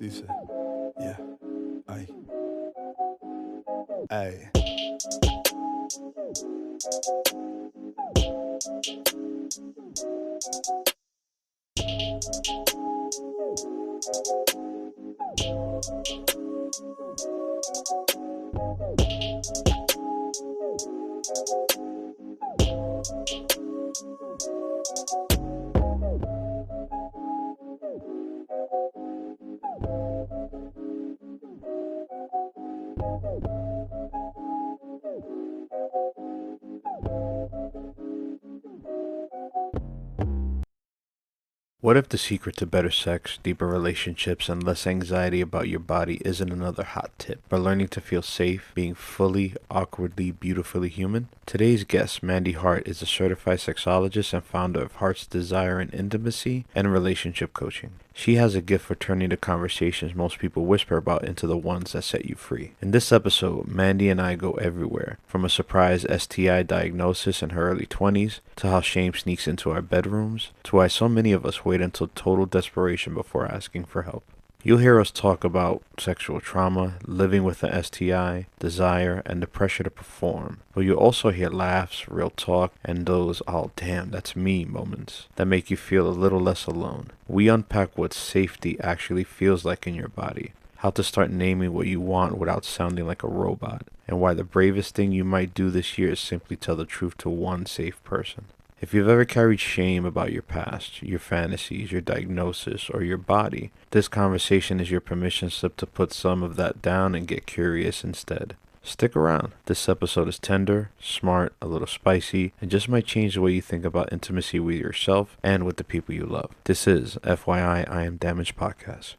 Dice, yeah, ay, ay. What if the secret to better sex, deeper relationships, and less anxiety about your body isn't another hot tip, but learning to feel safe, being fully, awkwardly, beautifully human? Today's guest, Mandy Hart, is a certified sexologist and founder of Heart's Desire and Intimacy and Relationship Coaching. She has a gift for turning the conversations most people whisper about into the ones that set you free. In this episode, Mandy and I go everywhere, from a surprise STI diagnosis in her early 20s, to how shame sneaks into our bedrooms, to why so many of us wait until total desperation before asking for help. You'll hear us talk about sexual trauma, living with an STI, desire, and the pressure to perform. But you'll also hear laughs, real talk, and those "oh damn, that's me" moments that make you feel a little less alone. We unpack what safety actually feels like in your body, how to start naming what you want without sounding like a robot, and why the bravest thing you might do this year is simply tell the truth to one safe person. If you've ever carried shame about your past, your fantasies, your diagnosis, or your body, this conversation is your permission slip to put some of that down and get curious instead. Stick around. This episode is tender, smart, a little spicy, and just might change the way you think about intimacy with yourself and with the people you love. This is FYI I Am Damaged Podcast.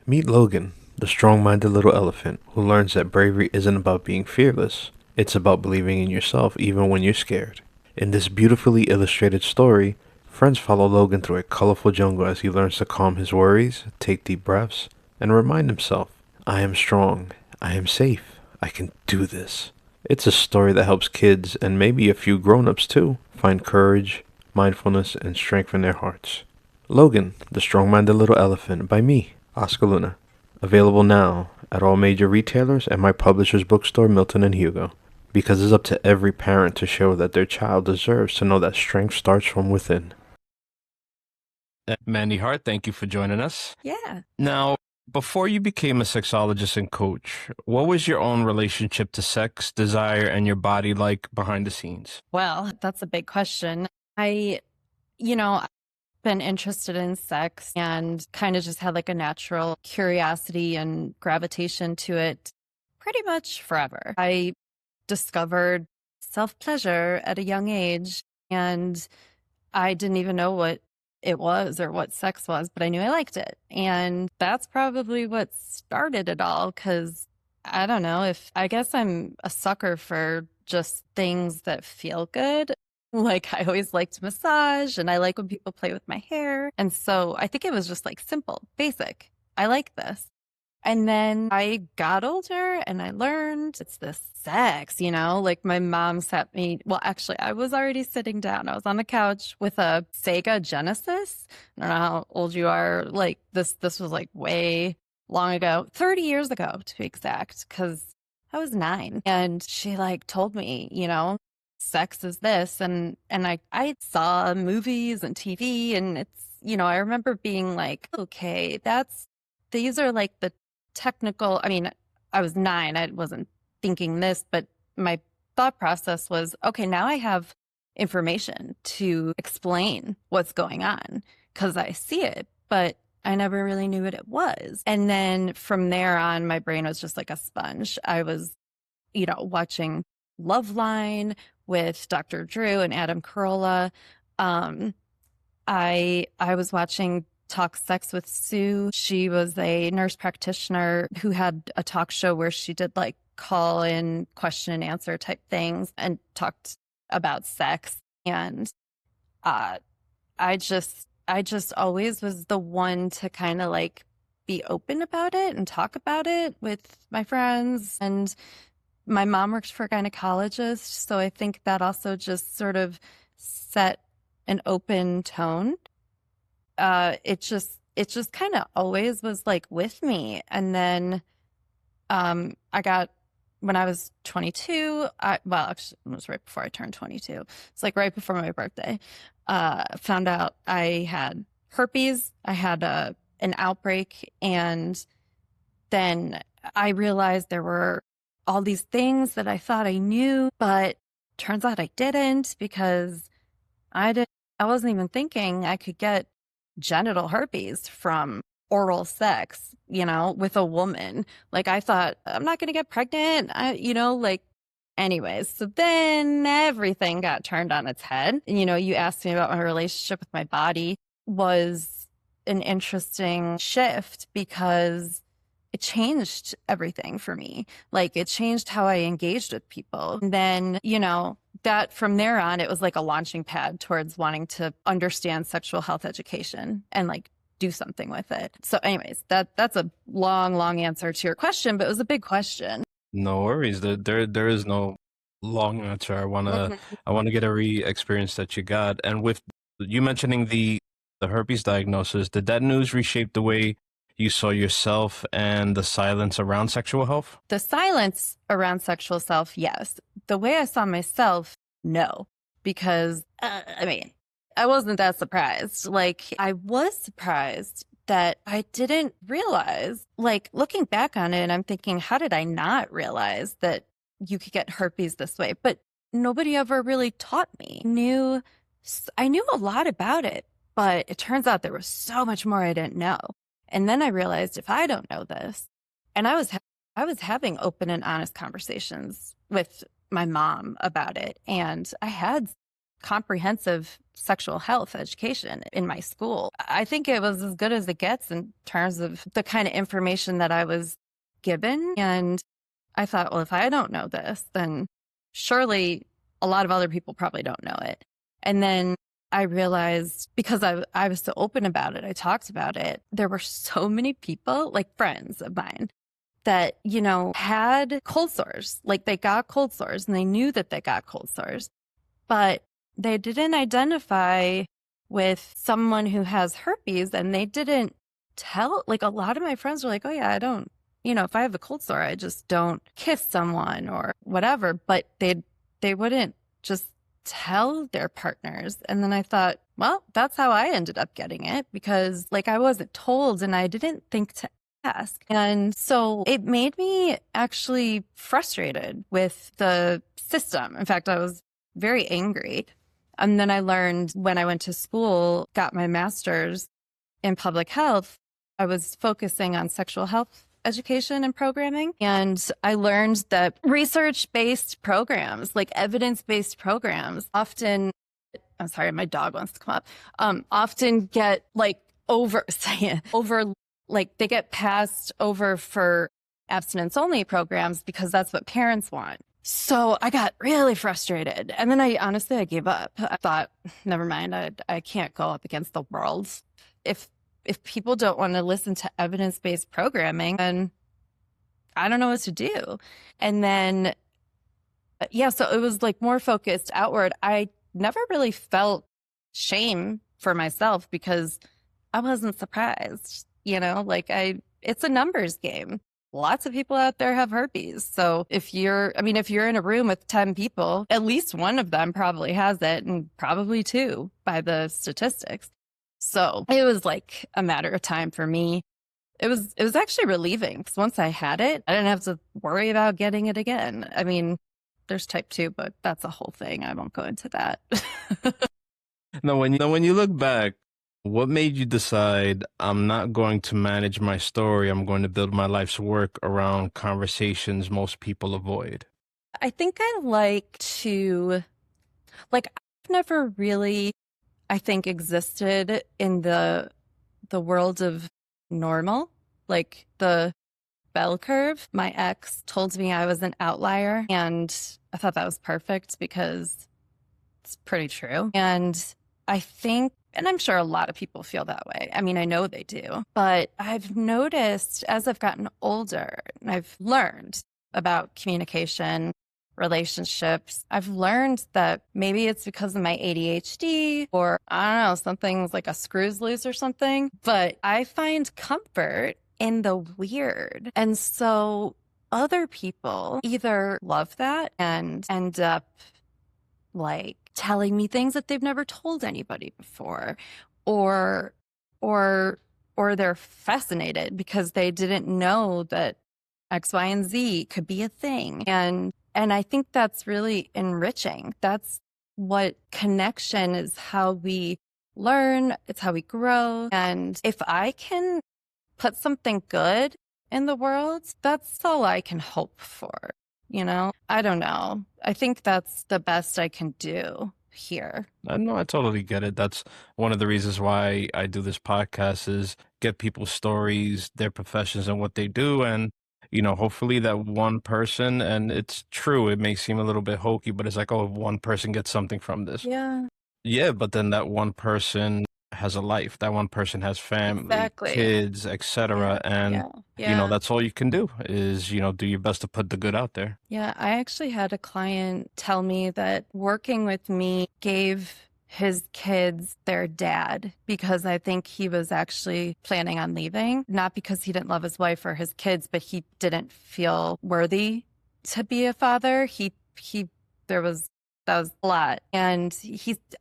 Meet Logan, the strong-minded little elephant who learns that bravery isn't about being fearless. It's about believing in yourself even when you're scared. In this beautifully illustrated story, friends follow Logan through a colorful jungle as he learns to calm his worries, take deep breaths, and remind himself, I am strong, I am safe, I can do this. It's a story that helps kids, and maybe a few grown-ups too, find courage, mindfulness, and strength in their hearts. Logan, the strong-minded little elephant, by me, Oscar Luna. Available now at all major retailers and my publisher's bookstore, Milton and Hugo. Because it's up to every parent to show that their child deserves to know that strength starts from within. Mandy Hart, thank you for joining us. Yeah. Now, before you became a sexologist and coach, what was your own relationship to sex, desire, and your body like behind the scenes? Well, that's a big question. I've been interested in sex and kind of just had like a natural curiosity and gravitation to it pretty much forever. I discovered self-pleasure at a young age, and I didn't even know what it was or what sex was, but I knew I liked it. And that's probably what started it all, because I don't know, if I guess I'm a sucker for just things that feel good. Like, I always liked massage, and I like when people play with my hair. And so I think it was just like simple, basic. I like this. And then I got older and I learned it's this sex, like my mom sat me, well, actually, I was already sitting down. I was on the couch with a Sega Genesis. I don't know how old you are. Like this was like way long ago, 30 years ago to be exact, because I was 9. And she like told me, sex is this. And I saw movies and TV, and it's, I remember being like, okay, these are like the technical, I mean, I was 9, I wasn't thinking this, but my thought process was, okay, now I have information to explain what's going on because I see it, but I never really knew what it was. And then from there on, my brain was just like a sponge. I was, watching Loveline with Dr. Drew and Adam Carolla. I was watching Talk Sex with Sue. She was a nurse practitioner who had a talk show where she did like call in question and answer type things and talked about sex. And I just always was the one to kind of like be open about it and talk about it with my friends. And my mom worked for a gynecologist, so I think that also just sort of set an open tone. It just it just kind of always was like with me. And then I got when I was 22, well, actually, it was right before I turned 22. It's like right before my birthday. Found out I had herpes. I had an outbreak, and then I realized there were all these things that I thought I knew, but turns out I didn't because I did I wasn't even thinking I could get genital herpes from oral sex, with a woman. Like I thought, I'm not going to get pregnant. Like anyways. So then everything got turned on its head. And, you asked me about my relationship with my body was an interesting shift because it changed everything for me. Like it changed how I engaged with people. And then, that from there on, it was like a launching pad towards wanting to understand sexual health education and like do something with it. So anyways, that's a long, long answer to your question, but it was a big question. No worries. There is no long answer. Mhm. I wanna get every experience that you got. And with you mentioning the herpes diagnosis, did that news reshape the way you saw yourself and the silence around sexual health? The silence around sexual self, yes. The way I saw myself, no. Because, I wasn't that surprised. Like, I was surprised that I didn't realize, like, looking back on it, I'm thinking, how did I not realize that you could get herpes this way? But nobody ever really taught me. I knew a lot about it, but it turns out there was so much more I didn't know. And then I realized if I don't know this, and I was having open and honest conversations with my mom about it, and I had comprehensive sexual health education in my school. I think it was as good as it gets in terms of the kind of information that I was given. And I thought, well, if I don't know this, then surely a lot of other people probably don't know it. And then I realized because I was so open about it, I talked about it, there were so many people, like friends of mine, that, had cold sores. Like they got cold sores and they knew that they got cold sores, but they didn't identify with someone who has herpes and they didn't tell. Like a lot of my friends were like, oh, yeah, I don't, if I have a cold sore, I just don't kiss someone or whatever. But they wouldn't just tell their partners. And then I thought, well, that's how I ended up getting it because like I wasn't told and I didn't think to ask. And so it made me actually frustrated with the system. In fact, I was very angry. And then I learned when I went to school, got my master's in public health, I was focusing on sexual health education and programming. And I learned that research-based programs, like evidence-based programs, often, I'm sorry, my dog wants to come up, often get like like they get passed over for abstinence only programs because that's what parents want. So I got really frustrated. And then I gave up. I thought, never mind, I can't go up against the world. If people don't want to listen to evidence-based programming, then I don't know what to do. And then, yeah, so it was like more focused outward. I never really felt shame for myself because I wasn't surprised, it's a numbers game. Lots of people out there have herpes. So if you're in a room with 10 people, at least one of them probably has it and probably two by the statistics. So it was like a matter of time for me. It was actually relieving because once I had it, I didn't have to worry about getting it again. I mean, there's type 2, but that's a whole thing. I won't go into that. Now, when you look back, what made you decide I'm not going to manage my story, I'm going to build my life's work around conversations most people avoid? I think I I've never really, I think, existed in the world of normal, like the bell curve. My ex told me I was an outlier, and I thought that was perfect because it's pretty true. And I think, and I'm sure a lot of people feel that way. I mean, I know they do, but I've noticed as I've gotten older and I've learned about communication, relationships. I've learned that maybe it's because of my ADHD or I don't know, something's like a screws loose or something, but I find comfort in the weird. And so other people either love that and end up like telling me things that they've never told anybody before, or or or they're fascinated because they didn't know that X, Y, and Z could be a thing. And I think that's really enriching. That's what connection is, how we learn, it's how we grow. And if I can put something good in the world, that's all I can hope for. I don't know. I think that's the best I can do here. No, I totally get it. That's one of the reasons why I do this podcast is get people's stories, their professions, and what they do. And, hopefully that one person, and it's true, it may seem a little bit hokey, but it's like, oh, if one person gets something from this. Yeah, Yeah, but then that one person has a life. That one person has family, exactly. kids, Yeah, etc. And, yeah, yeah. that's all you can do is, do your best to put the good out there. Yeah, I actually had a client tell me that working with me gave his kids their dad because I think he was actually planning on leaving, not because he didn't love his wife or his kids, but he didn't feel worthy to be a father. There was, that was a lot. And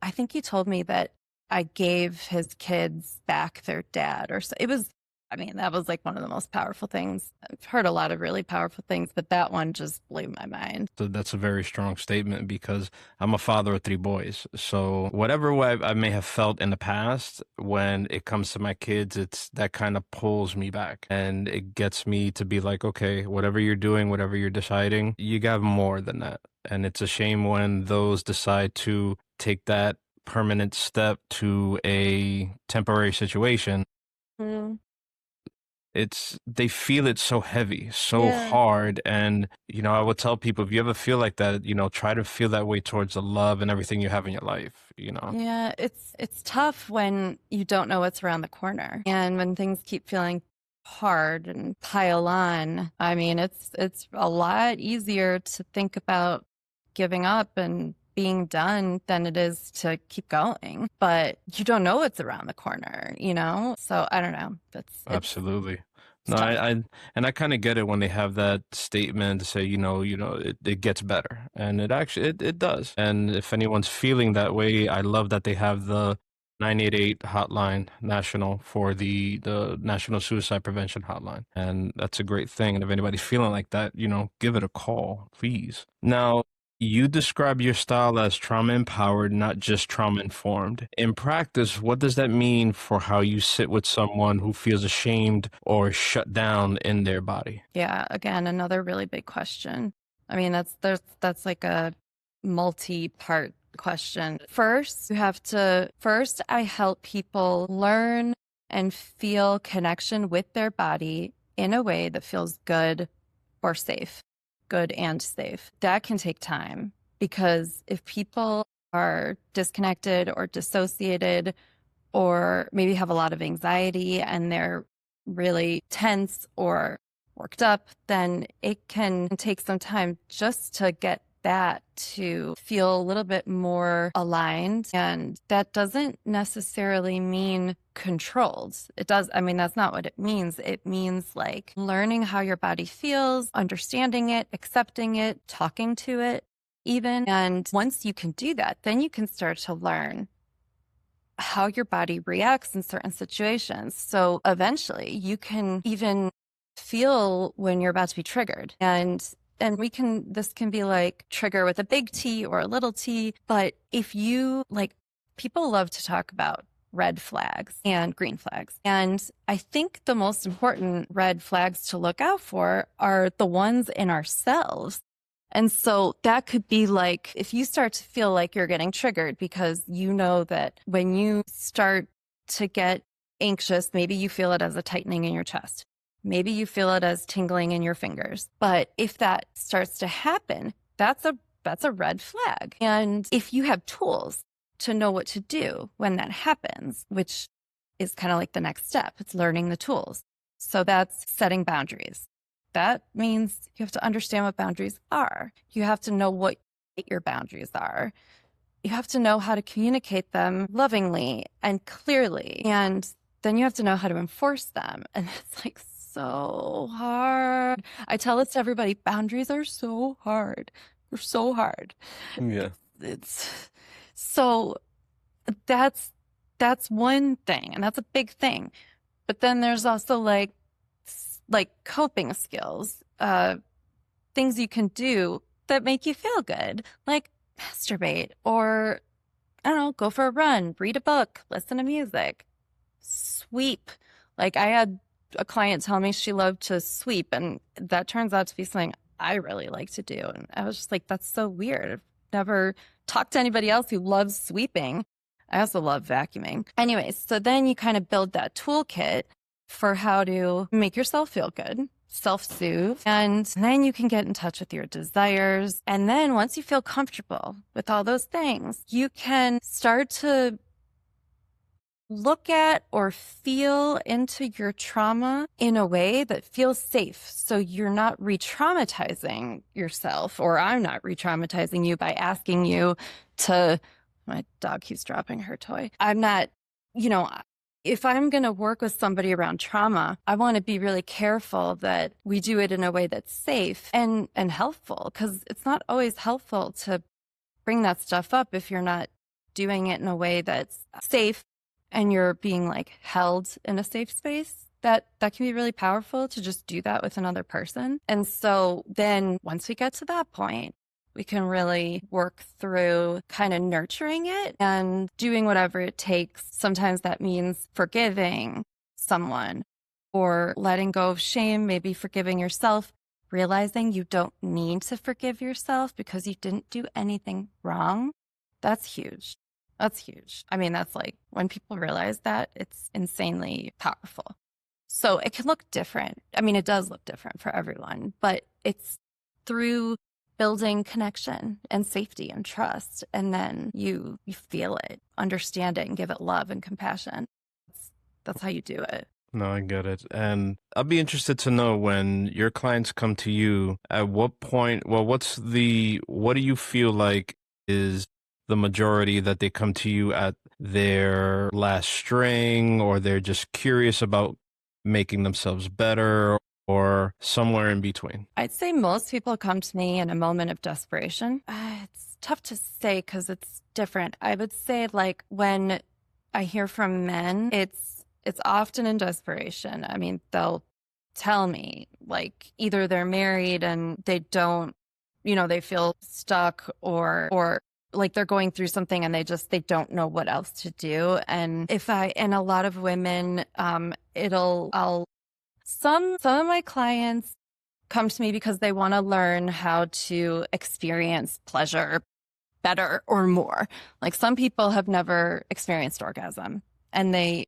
I think he told me that I gave his kids back their dad or so. That was like one of the most powerful things. I've heard a lot of really powerful things, but that one just blew my mind. So that's a very strong statement because I'm a father of three boys. So whatever way I may have felt in the past, when it comes to my kids, it's that kind of pulls me back and it gets me to be like, okay, whatever you're doing, whatever you're deciding, you got more than that. And it's a shame when those decide to take that permanent step to a temporary situation. Mm, They feel it so heavy, so yeah. hard. And, I would tell people, if you ever feel like that, try to feel that way towards the love and everything you have in your life. Yeah, it's tough when you don't know what's around the corner and when things keep feeling hard and pile on. It's a lot easier to think about giving up and being done than it is to keep going. But you don't know what's around the corner. So I don't know. Absolutely. It's No, tough. and I kind of get it when they have that statement to say, it gets better. And it actually, it does. And if anyone's feeling that way, I love that they have the 988 hotline national for the National Suicide Prevention Hotline. And that's a great thing. And if anybody's feeling like that, give it a call, please. Now, you describe your style as trauma empowered, not just trauma informed. In practice, what does that mean for how you sit with someone who feels ashamed or shut down in their body? Yeah, again, another really big question. That's like a multi-part question. First, I help people learn and feel connection with their body in a way that feels good or safe, good and safe. That can take time because if people are disconnected or dissociated or maybe have a lot of anxiety and they're really tense or worked up, then it can take some time just to get that to feel a little bit more aligned. And that doesn't necessarily mean controlled. It does. That's not what it means. It means like learning how your body feels, understanding it, accepting it, talking to it even. And once you can do that, then you can start to learn how your body reacts in certain situations. So eventually you can even feel when you're about to be triggered. And this can be like trigger with a big T or a little t. But if you like, people love to talk about red flags and green flags. And I think the most important red flags to look out for are the ones in ourselves. And so that could be like, if you start to feel like you're getting triggered because you know that when you start to get anxious, maybe you feel it as a tightening in your chest. Maybe you feel it as tingling in your fingers. But if that starts to happen, that's a red flag. And if you have tools to know what to do when that happens, which is kind of like the next step, it's learning the tools. So that's setting boundaries. that means you have to understand what boundaries are. You have to know what your boundaries are. You have to know how to communicate them lovingly and clearly. And then you have to know how to enforce them. And it's like so hard. I tell this to everybody, boundaries are so hard. They're so hard. Yeah. It's so that's one thing, and that's a big thing. But then there's also like coping skills, things you can do that make you feel good, like masturbate or I don't know, go for a run, read a book, listen to music, sweep. Like I had a client tell me she loved to sweep, and that turns out to be something I really like to do. And I was just like, that's so weird. I've never talked to anybody else who loves sweeping. I also love vacuuming. Anyways, so then you kind of build that toolkit for how to make yourself feel good, self-soothe, and then you can get in touch with your desires. And then once you feel comfortable with all those things, you can start to look at or feel into your trauma in a way that feels safe. So you're not re-traumatizing yourself, or I'm not re-traumatizing you by asking you to, my dog keeps dropping her toy. I'm not, you know, if I'm going to work with somebody around trauma, I want to be really careful that we do it in a way that's safe and helpful, because it's not always helpful to bring that stuff up if you're not doing it in a way that's safe and you're being like held in a safe space. That can be really powerful to just do that with another person. And so then once we get to that point, we can really work through kind of nurturing it and doing whatever it takes. Sometimes that means forgiving someone or letting go of shame, maybe forgiving yourself, realizing you don't need to forgive yourself because you didn't do anything wrong. That's huge. That's huge. I mean, that's like when people realize that, it's insanely powerful. So it can look different. I mean, it does look different for everyone, but it's through building connection and safety and trust. And then you feel it, understand it, and give it love and compassion. That's how you do it. No, I get it. And I'd be interested to know, when your clients come to you, at what point, well, what do you feel like is the majority that they come to you at their last string, or they're just curious about making themselves better, or somewhere in between? I'd say most people come to me in a moment of desperation. It's tough to say because it's different. I would say like when I hear from men, it's often in desperation. I mean, they'll tell me like either they're married and they don't, they feel stuck, or like they're going through something and they don't know what else to do. And a lot of women, some of my clients come to me because they want to learn how to experience pleasure better or more. Like some people have never experienced orgasm, and they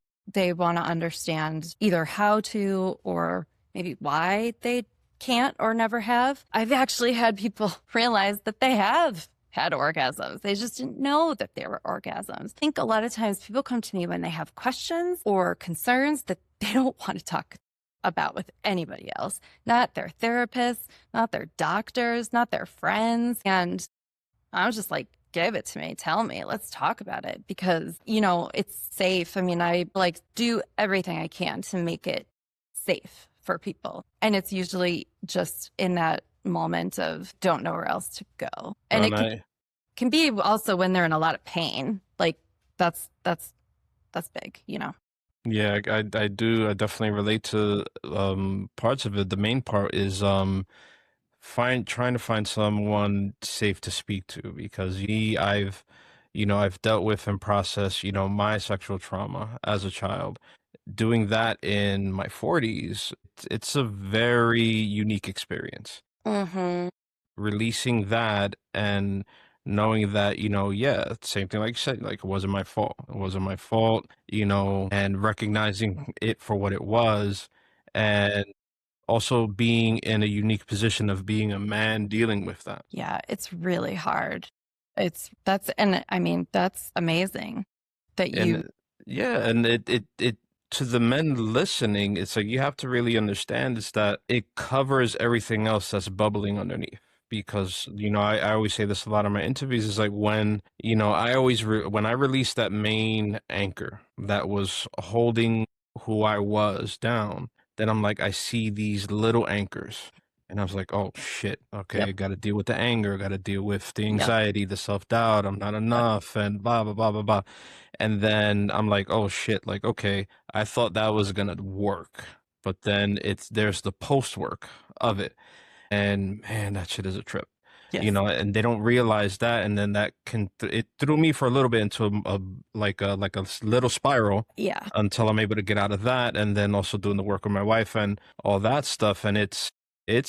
want to understand either how to or maybe why they can't or never have. I've actually had people realize that they have had orgasms. They just didn't know that they were orgasms. I think a lot of times people come to me when they have questions or concerns that they don't want to talk about with anybody else, not their therapists, not their doctors, not their friends. And I was just like, give it to me. Tell me. Let's talk about it, because, it's safe. I mean, I like do everything I can to make it safe for people. And it's usually just in that moment of don't know where else to go. And And it can be also when they're in a lot of pain. Like that's big. yeah, I do. I definitely relate to parts of it. The main part is trying to find someone safe to speak to, because I've dealt with and processed, my sexual trauma as a child. Doing that in my 40s, it's a very unique experience. Mm-hmm. Releasing that and knowing that, yeah, same thing like you said, like it wasn't my fault. It wasn't my fault, and recognizing it for what it was, and also being in a unique position of being a man dealing with that. Yeah, it's really hard. And I mean, that's amazing that you, And yeah, and it to the men listening, it's like you have to really understand is that it covers everything else that's bubbling underneath. Because, I always say this a lot in my interviews is like when, when I released that main anchor that was holding who I was down, then I'm like, I see these little anchors. And I was like, oh shit, okay, Yep. I got to deal with the anger, got to deal with the Yep. anxiety, the self-doubt, I'm not Yep. enough, and blah, blah, blah, blah, blah. And then I'm like, oh shit, like, okay, I thought that was gonna work. But then there's the post work of it. And man, that shit is a trip. Yes. And they don't realize that, and then that it threw me for a little bit into like a little spiral Yeah. until I'm able to get out of that, and then also doing the work with my wife and all that stuff. And it's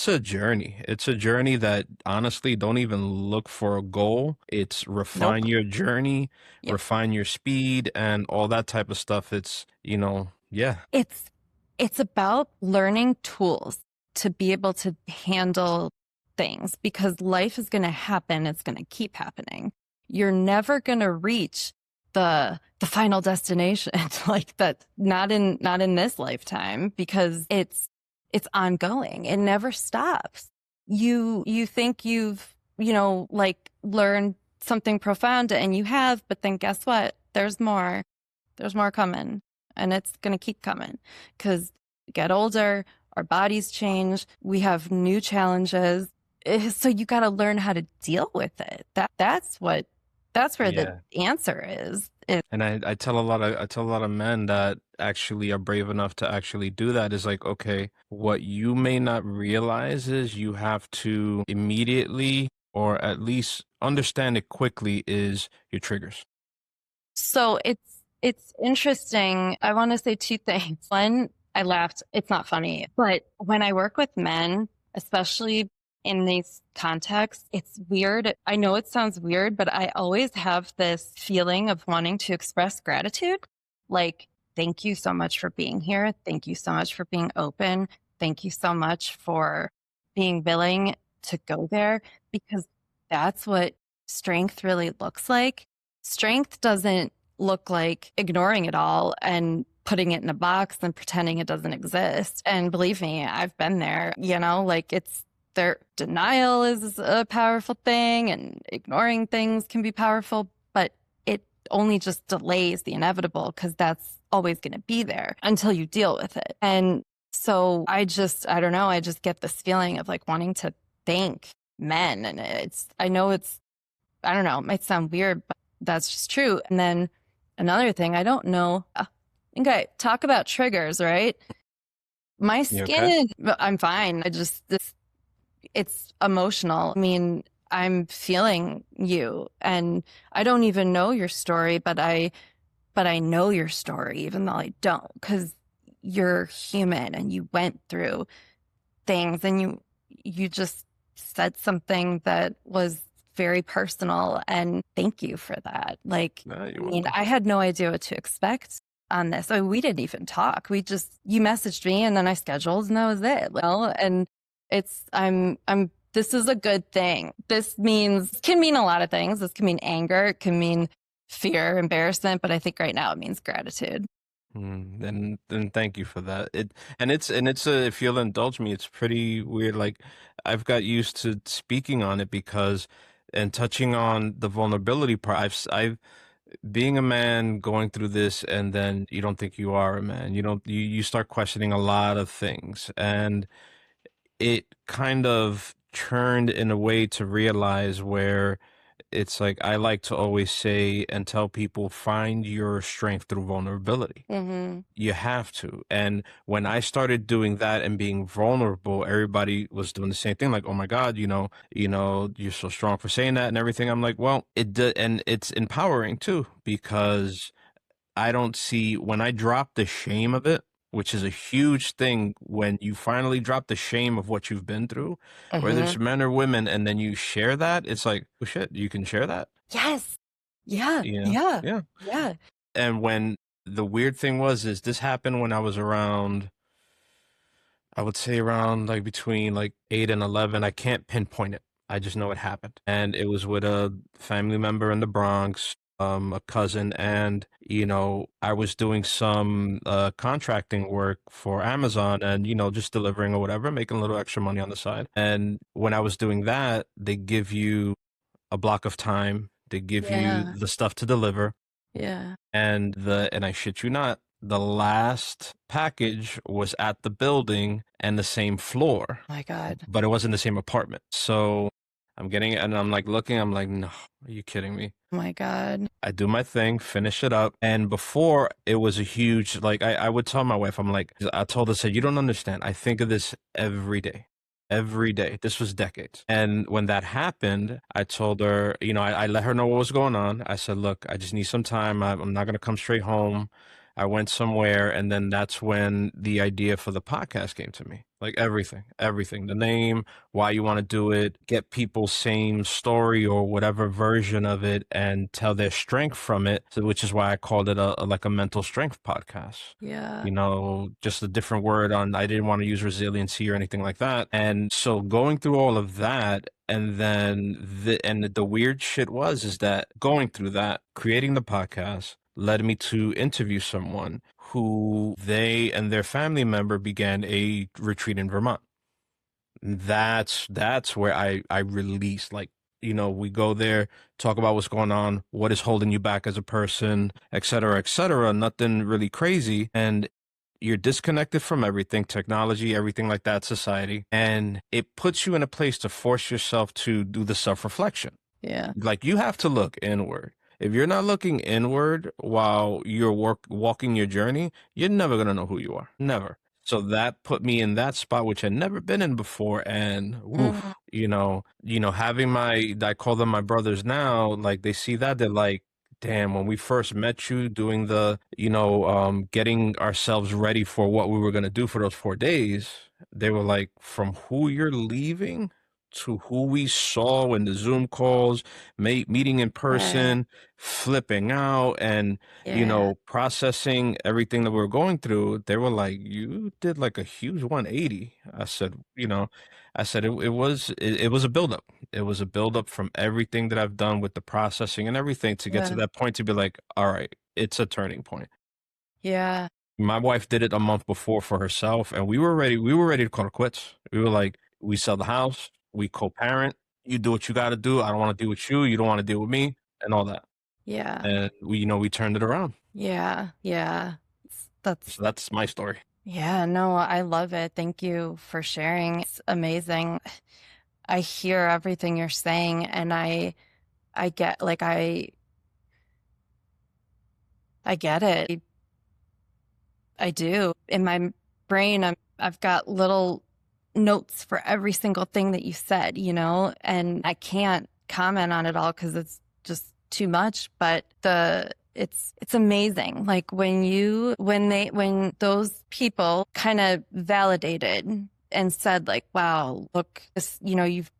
a journey. It's a journey that honestly don't even look for a goal. It's refine Nope. your journey, Yep. refine your speed, and all that type of stuff. It's, yeah. It's about learning tools to be able to handle things because life is going to happen. It's going to keep happening. You're never going to reach the final destination like that. Not in this lifetime because it's ongoing. It never stops. You think you've, like learned something profound and you have, but then guess what? There's more. There's more coming and it's going to keep coming because we get older, our bodies change, we have new challenges. So you got to learn how to deal with it. That's where the Yeah. answer is. And I tell a lot of men that actually are brave enough to actually do that is like, okay, what you may not realize is you have to immediately or at least understand it quickly is your triggers. So it's interesting. I want to say two things. One, I laughed. It's not funny, but when I work with men, especially in these contexts, it's weird. I know it sounds weird, but I always have this feeling of wanting to express gratitude. Like, thank you so much for being here. Thank you so much for being open. Thank you so much for being willing to go there because that's what strength really looks like. Strength doesn't look like ignoring it all and putting it in a box and pretending it doesn't exist. And believe me, I've been there, like it's their denial is a powerful thing and ignoring things can be powerful, but it only just delays the inevitable because that's always going to be there until you deal with it. And so I don't know, I just get this feeling of like wanting to thank men. And I know I don't know, it might sound weird, but that's just true. And then another thing, I don't know. Okay, talk about triggers, right? My You okay? skin, I'm fine. It's emotional. I mean, I'm feeling you and I don't even know your story, but I know your story, even though I don't, because you're human and you went through things and you just said something that was very personal and thank you for that. Like, No, I you're mean, welcome. I had no idea what to expect on this. I mean, we didn't even talk. You messaged me and then I scheduled and that was it. Well, and this is a good thing. Can mean a lot of things. This can mean anger. It can mean fear, embarrassment, but I think right now it means gratitude. Then thank you for that. If you'll indulge me, it's pretty weird. Like I've got used to speaking on it because and touching on the vulnerability part. I've being a man going through this, and then you don't think you are a man. You don't you start questioning a lot of things, and it kind of turned in a way to realize where it's like I like to always say and tell people, find your strength through vulnerability. Mm-hmm. You have to. And when I started doing that and being vulnerable, everybody was doing the same thing. Like, oh my God, you're so strong for saying that and everything. I'm like, well, and it's empowering too, because I don't see when I drop the shame of it, which is a huge thing when you finally drop the shame of what you've been through, whether Mm-hmm. it's men or women, and then you share that, it's like, oh shit, you can share that? Yes. Yeah. Yeah. Yeah. Yeah. Yeah. And when the weird thing is this happened when I was around, I would say around like between like 8 and 11. I can't pinpoint it. I just know it happened. And it was with a family member in the Bronx. a cousin, and I was doing some contracting work for Amazon, and just delivering or whatever, making a little extra money on the side. And when I was doing that, they give you a block of time, they give you Yeah. the stuff to deliver, Yeah. and I shit you not, the last package was at the building and the same floor, My God. but it wasn't the same apartment. So I'm getting it, and I'm like looking, I'm like, no, are you kidding me? My God. I do my thing, finish it up. And before, it was a huge, like, I would tell my wife, I'm like, I told her, said, you don't understand. I think of this every day. Every day. This was decades. And when that happened, I told her, I let her know what was going on. I said, look, I just need some time. I'm not going to come straight home. I went somewhere. And then that's when the idea for the podcast came to me. Like everything, the name, why you want to do it, get people's same story or whatever version of it and tell their strength from it, so, which is why I called it like a mental strength podcast. Yeah. Just a different word on, I didn't want to use resiliency or anything like that. And so going through all of that, and then the weird shit is that going through that, creating the podcast led me to interview someone who they and their family member began a retreat in Vermont. That's where I release, like, we go there, talk about what's going on, what is holding you back as a person, et cetera, et cetera. Nothing really crazy. And you're disconnected from everything, technology, everything like that, society. And it puts you in a place to force yourself to do the self-reflection. Yeah. Like, you have to look inward. If you're not looking inward while you're walking your journey, you're never going to know who you are. Never. So that put me in that spot, which I'd never been in before. And Mm. woof, having I call them my brothers now, like they see that, they're like, damn, when we first met you doing the, getting ourselves ready for what we were going to do for those 4 days, they were like, from who you're leaving to who we saw in the Zoom calls, meeting in Yeah. person, flipping out, and Yeah. processing everything that we were going through, they were like, "You did like a huge 180." I said it was a buildup. It was a buildup from everything that I've done with the processing and everything to get to Yeah. that point to be like, all right, it's a turning point. Yeah. My wife did it a month before for herself, and we were ready to call it quits. We were like, we sell the house, we co-parent, you do what you got to do. I don't want to deal with you. You don't want to deal with me, and all that. Yeah. And we turned it around. Yeah. Yeah. That's, So that's my story. yeah, no, I love it. Thank you for sharing. It's amazing. I hear everything you're saying, and I get, like, I get it. I do. In my brain, I've got little notes for every single thing that you said, and I can't comment on it all because it's just too much, but it's amazing. Like when those people kind of validated and said, like, wow, look, this, you've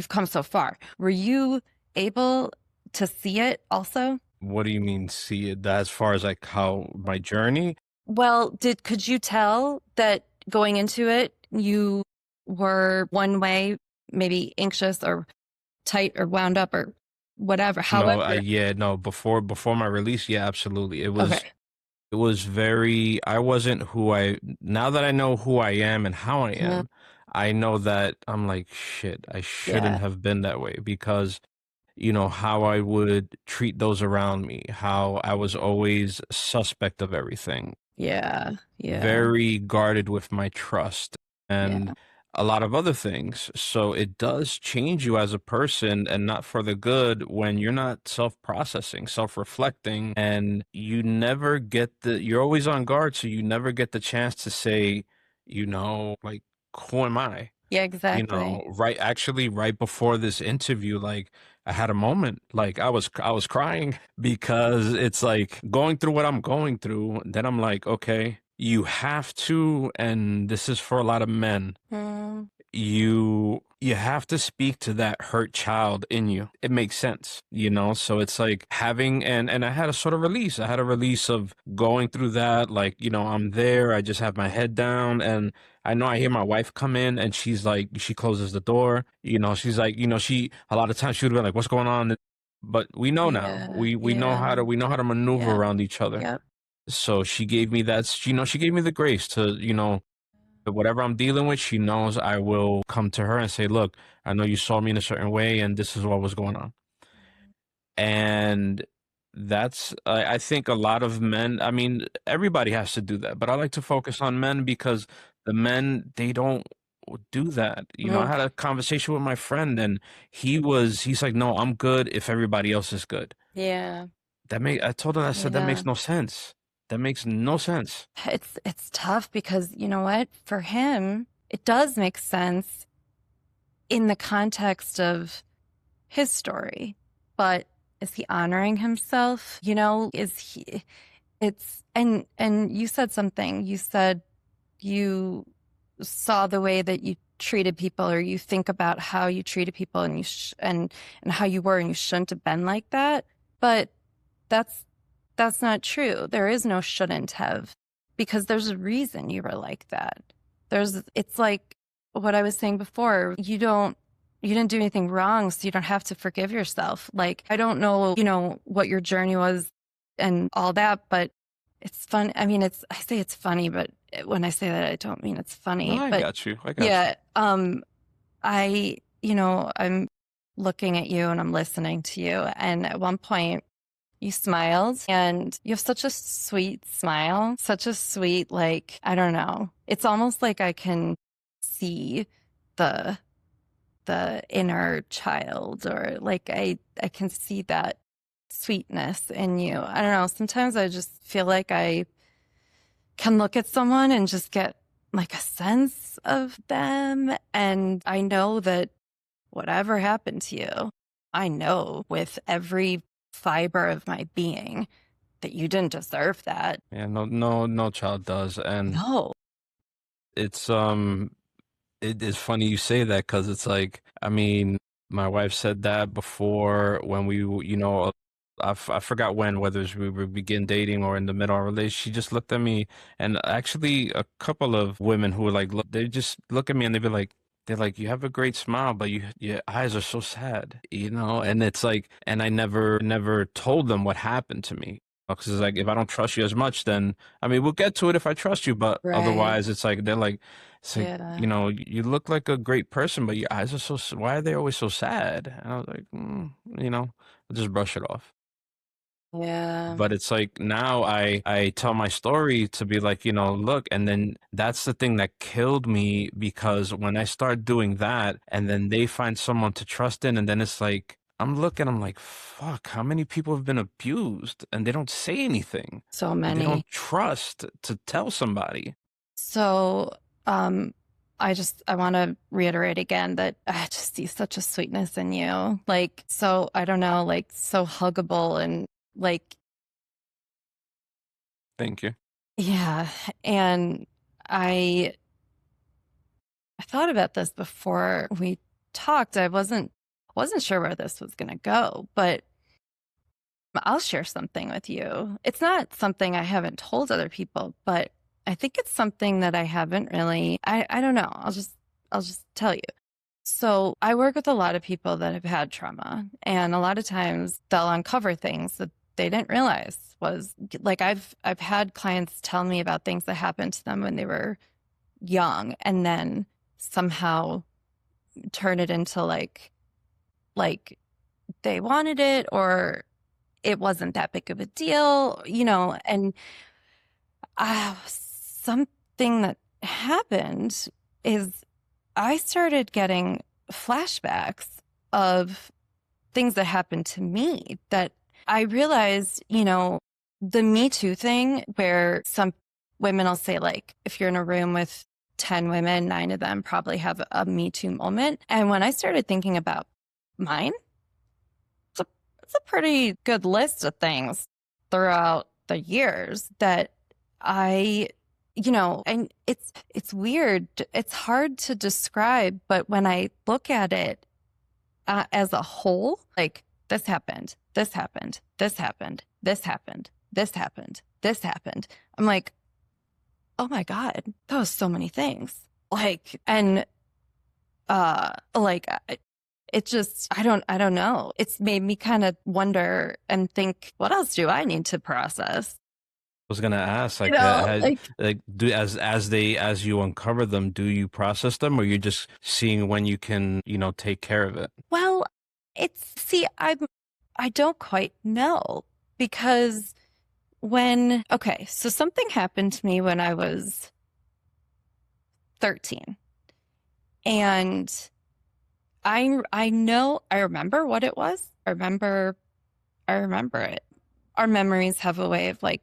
come so far. Were you able to see it also? What do you mean, see it? As far as like how my journey? Well, could you tell that going into it, you were one way, maybe anxious or tight or wound up or whatever? No, However, yeah, no, before my release, yeah, absolutely. It was okay. it was very, I wasn't now that I know who I am and how I Mhm. am, I know that I'm like, shit, I shouldn't Yeah, have been that way because, how I would treat those around me, how I was always suspect of everything, yeah, yeah, very guarded with my trust and yeah, a lot of other things. So it does change you as a person and not for the good when you're not self-processing, self-reflecting, and you're always on guard. So you never get the chance to say, like, who am I? yeah, exactly. Right before this interview, like I had a moment, like I was crying because it's like going through what I'm going through. Then I'm like, okay, you have to, and this is for a lot of men, Mm, you have to speak to that hurt child in you. It makes sense, so it's like having, and I had a sort of release. I had a release of going through that, like, I'm there, I just have my head down, and I know I hear my wife come in and she's like, she closes the door, she's like, she a lot of times she would be like, what's going on? but we know now. Yeah, We know yeah, how to maneuver yeah, around each other. yep. So she gave me that, she gave me the grace to, whatever I'm dealing with, she knows I will come to her and say, look, I know you saw me in a certain way and this is what was going on. And that's, I think a lot of men, I mean, everybody has to do that, but I like to focus on men because the men, they don't do that. I Mm, had a conversation with my friend and he's like, no, I'm good if everybody else is good. yeah, I told him, I said, that yeah. makes no sense. That makes no sense. It's tough because you know what? For him, it does make sense in the context of his story. But is he honoring himself? Is he it's and you said something. You said you saw the way that you treated people, or you think about how you treated people, and and how you were, and you shouldn't have been like that. But that's that's not true. There is no shouldn't have, because there's a reason you were like that. It's like what I was saying before. You didn't do anything wrong, so you don't have to forgive yourself. Like, I don't know, what your journey was and all that, but it's fun. I mean, I say it's funny, but when I say that, I don't mean it's No, funny. I But got you. I got you. yeah, I'm looking at you and I'm listening to you. And at one point, you smiled, and you have such a sweet smile, such a sweet, like, I don't know. It's almost like I can see the inner child, or like I can see that sweetness in you. I don't know. Sometimes I just feel like I can look at someone and just get like a sense of them. And I know that whatever happened to you, I know with every fiber of my being that you didn't deserve that. Yeah, no, no, no child does. And No. it's, it is funny you say that because it's like, I mean, my wife said that before when I forgot when, whether we were begin dating or in the middle of our relationship. She just looked at me, and actually a couple of women who were like, look, they just look at me and they're like, you have a great smile, but your eyes are so sad. And it's like, and I never told them what happened to me. Because it's like, if I don't trust you as much, then, I mean, we'll get to it if I trust you, but Right. otherwise, it's like, they're like, it's like, Yeah. you look like a great person, but your eyes are why are they always so sad? And I was like, I'll just brush it off. Yeah. But it's like now I tell my story to be like, look, and then that's the thing that killed me because when I start doing that and then they find someone to trust in, and then it's like, I'm like, fuck, how many people have been abused and they don't say anything So or they many. don't trust to tell somebody. So, um, I want to reiterate again that I just see such a sweetness in you. Like, so, I don't know, like, so huggable, and like, Thank you. yeah. And I, I thought about this before we talked. I wasn't sure where this was going to go, but I'll share something with you. It's not something I haven't told other people, but I think it's something that I haven't really, I don't know. I'll just tell you. So I work with a lot of people that have had trauma, and a lot of times they'll uncover things that they didn't realize was like, I've had clients tell me about things that happened to them when they were young, and then somehow turn it into like they wanted it, or it wasn't that big of a deal. And something that happened is I started getting flashbacks of things that happened to me, that I realized, the Me Too thing, where some women will say, like, if you're in a room with 10 women, 9 of them probably have a Me Too moment. And when I started thinking about mine, it's a pretty good list of things throughout the years that I, and it's weird. It's hard to describe, but when I look at it as a whole, like, this happened, this happened, this happened, this happened, this happened, this happened. I'm like, oh my God, that was so many things. Like, and like it just, I don't know. It's made me kind of wonder and think, what else do I need to process? Was gonna ask, You like, know, like, do as you uncover them, do you process them, or you're just seeing when you can, take care of it? well, see, I don't quite know because okay, so something happened to me when I was 13. And I remember what it was. I remember it. Our memories have a way of like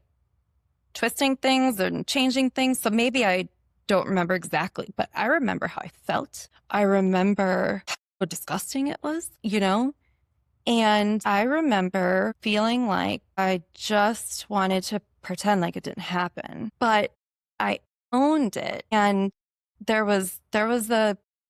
twisting things and changing things. So maybe I don't remember exactly, but I remember how I felt. I remember how disgusting it was, And I remember feeling like I just wanted to pretend like it didn't happen, but I owned it. And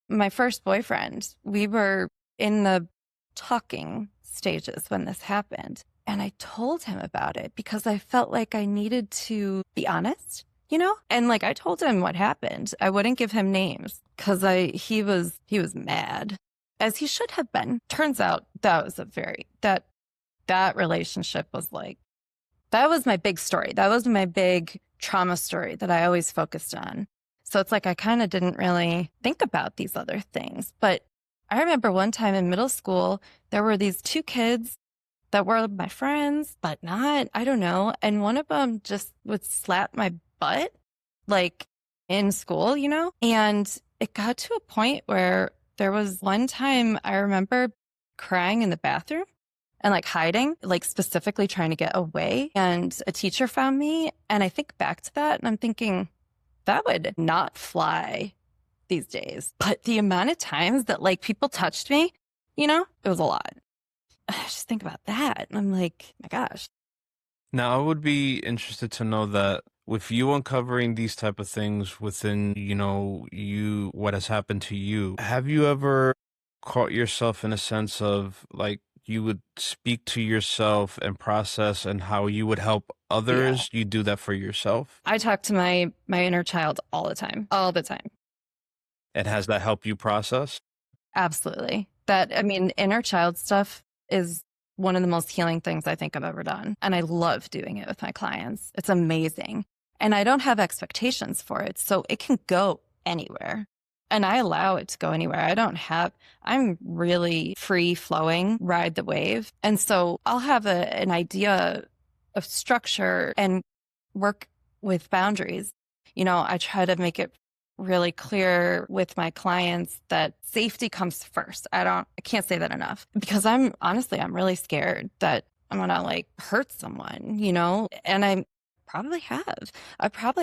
my first boyfriend. We were in the talking stages when this happened. And I told him about it because I felt like I needed to be honest, And like I told him what happened. I wouldn't give him names because he was mad, as he should have been. Turns out that was that relationship was like, that was my big story. That was my big trauma story that I always focused on. So it's like I kind of didn't really think about these other things. But I remember one time in middle school, there were these two kids that were my friends, but not, I don't know. And one of them just would slap my butt, like in school, And it got to a point where there was one time I remember crying in the bathroom and like hiding, like specifically trying to get away. And a teacher found me. And I think back to that and I'm thinking, that would not fly these days. But the amount of times that like people touched me, it was a lot. I just think about that. And I'm like, my gosh. Now, I would be interested to know that with you uncovering these type of things within, what has happened to you, have you ever caught yourself in a sense of like you would speak to yourself and process and how you would help others? Yeah. You do that for yourself? I talk to my inner child all the time, all the time. And has that helped you process? Absolutely. Inner child stuff is one of the most healing things I think I've ever done. And I love doing it with my clients. It's amazing. And I don't have expectations for it. So it can go anywhere. And I allow it to go anywhere. I'm really free flowing, ride the wave. And so I'll have an idea of structure and work with boundaries. I try to make it really clear with my clients that safety comes first. I can't say that enough because I'm really scared that I'm going to like hurt someone, and I probably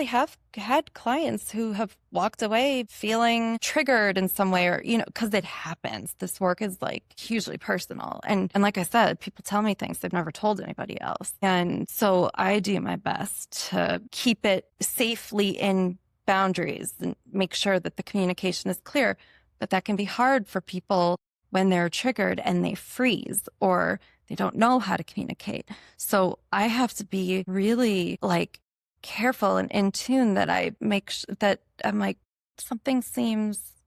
have had clients who have walked away feeling triggered in some way or, because it happens. This work is like hugely personal. And like I said, people tell me things they've never told anybody else. And so I do my best to keep it safely in boundaries and make sure that the communication is clear. But that can be hard for people when they're triggered and they freeze or they don't know how to communicate. So I have to be really like careful and in tune that I make that I'm like,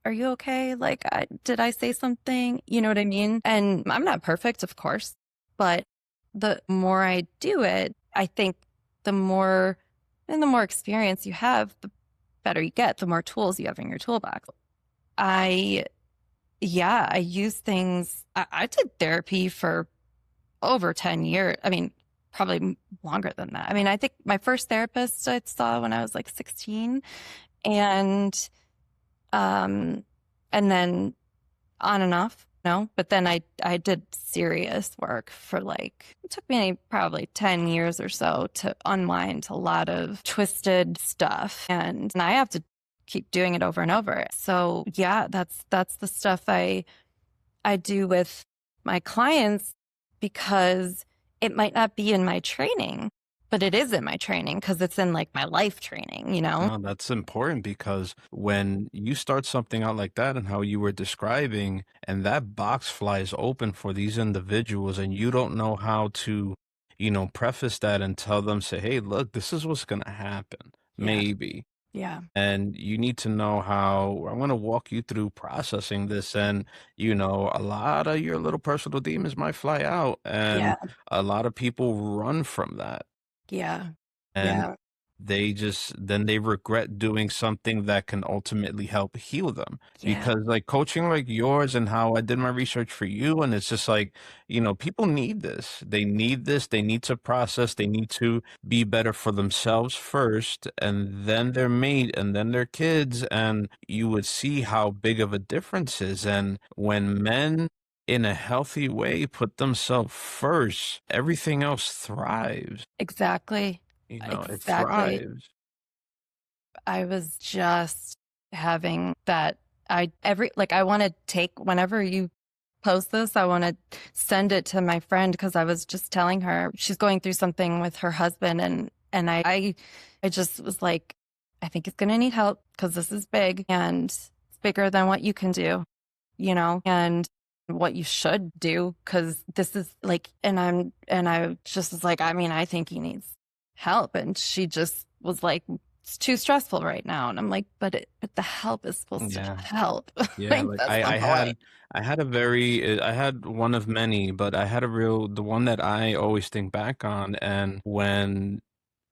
are you okay? Like, did I say something? You know what I mean? And I'm not perfect, of course, but the more I do it, I think the more experience you have, the better you get, the more tools you have in your toolbox. I use things. I did therapy for over 10 years. Probably longer than that. I think my first therapist I saw when I was like 16 and then on and off, no, but then I did serious work for it took me probably 10 years or so to unwind a lot of twisted stuff. And I have to keep doing it over and over. So yeah, that's the stuff I do with my clients because it might not be in my training, but it is in my training because it's in like my life training, No, that's important because when you start something out like that and how you were describing, and that box flies open for these individuals, and you don't know how to, preface that and tell them, say, hey, look, this is what's going to happen. Yeah. Maybe. Yeah. And you need to know how I'm going to walk you through processing this. And, a lot of your little personal demons might fly out, Yeah. and a lot of people run from that. Yeah. And Yeah. then they regret doing something that can ultimately help heal them. Yeah. Because like coaching like yours and how I did my research for you, and it's just like, people need this. They need this. They need to process. They need to be better for themselves first, and then their mate, and then their kids. And you would see how big of a difference is. And when men in a healthy way put themselves first, everything else thrives. Exactly. It Exactly. thrives. I was just having that. I want to take whenever you post this, I want to send it to my friend because I was just telling her she's going through something with her husband, and I just was like, I think it's going to need help because this is big and it's bigger than what you can do, and what you should do because this is like, and I just was like, I mean, I think he needs help, and she just was like, it's too stressful right now, and I'm like, but the help is supposed to Yeah. help. Yeah, Like like that's the I point. had I had one of many, but I had the one that I always think back on. And when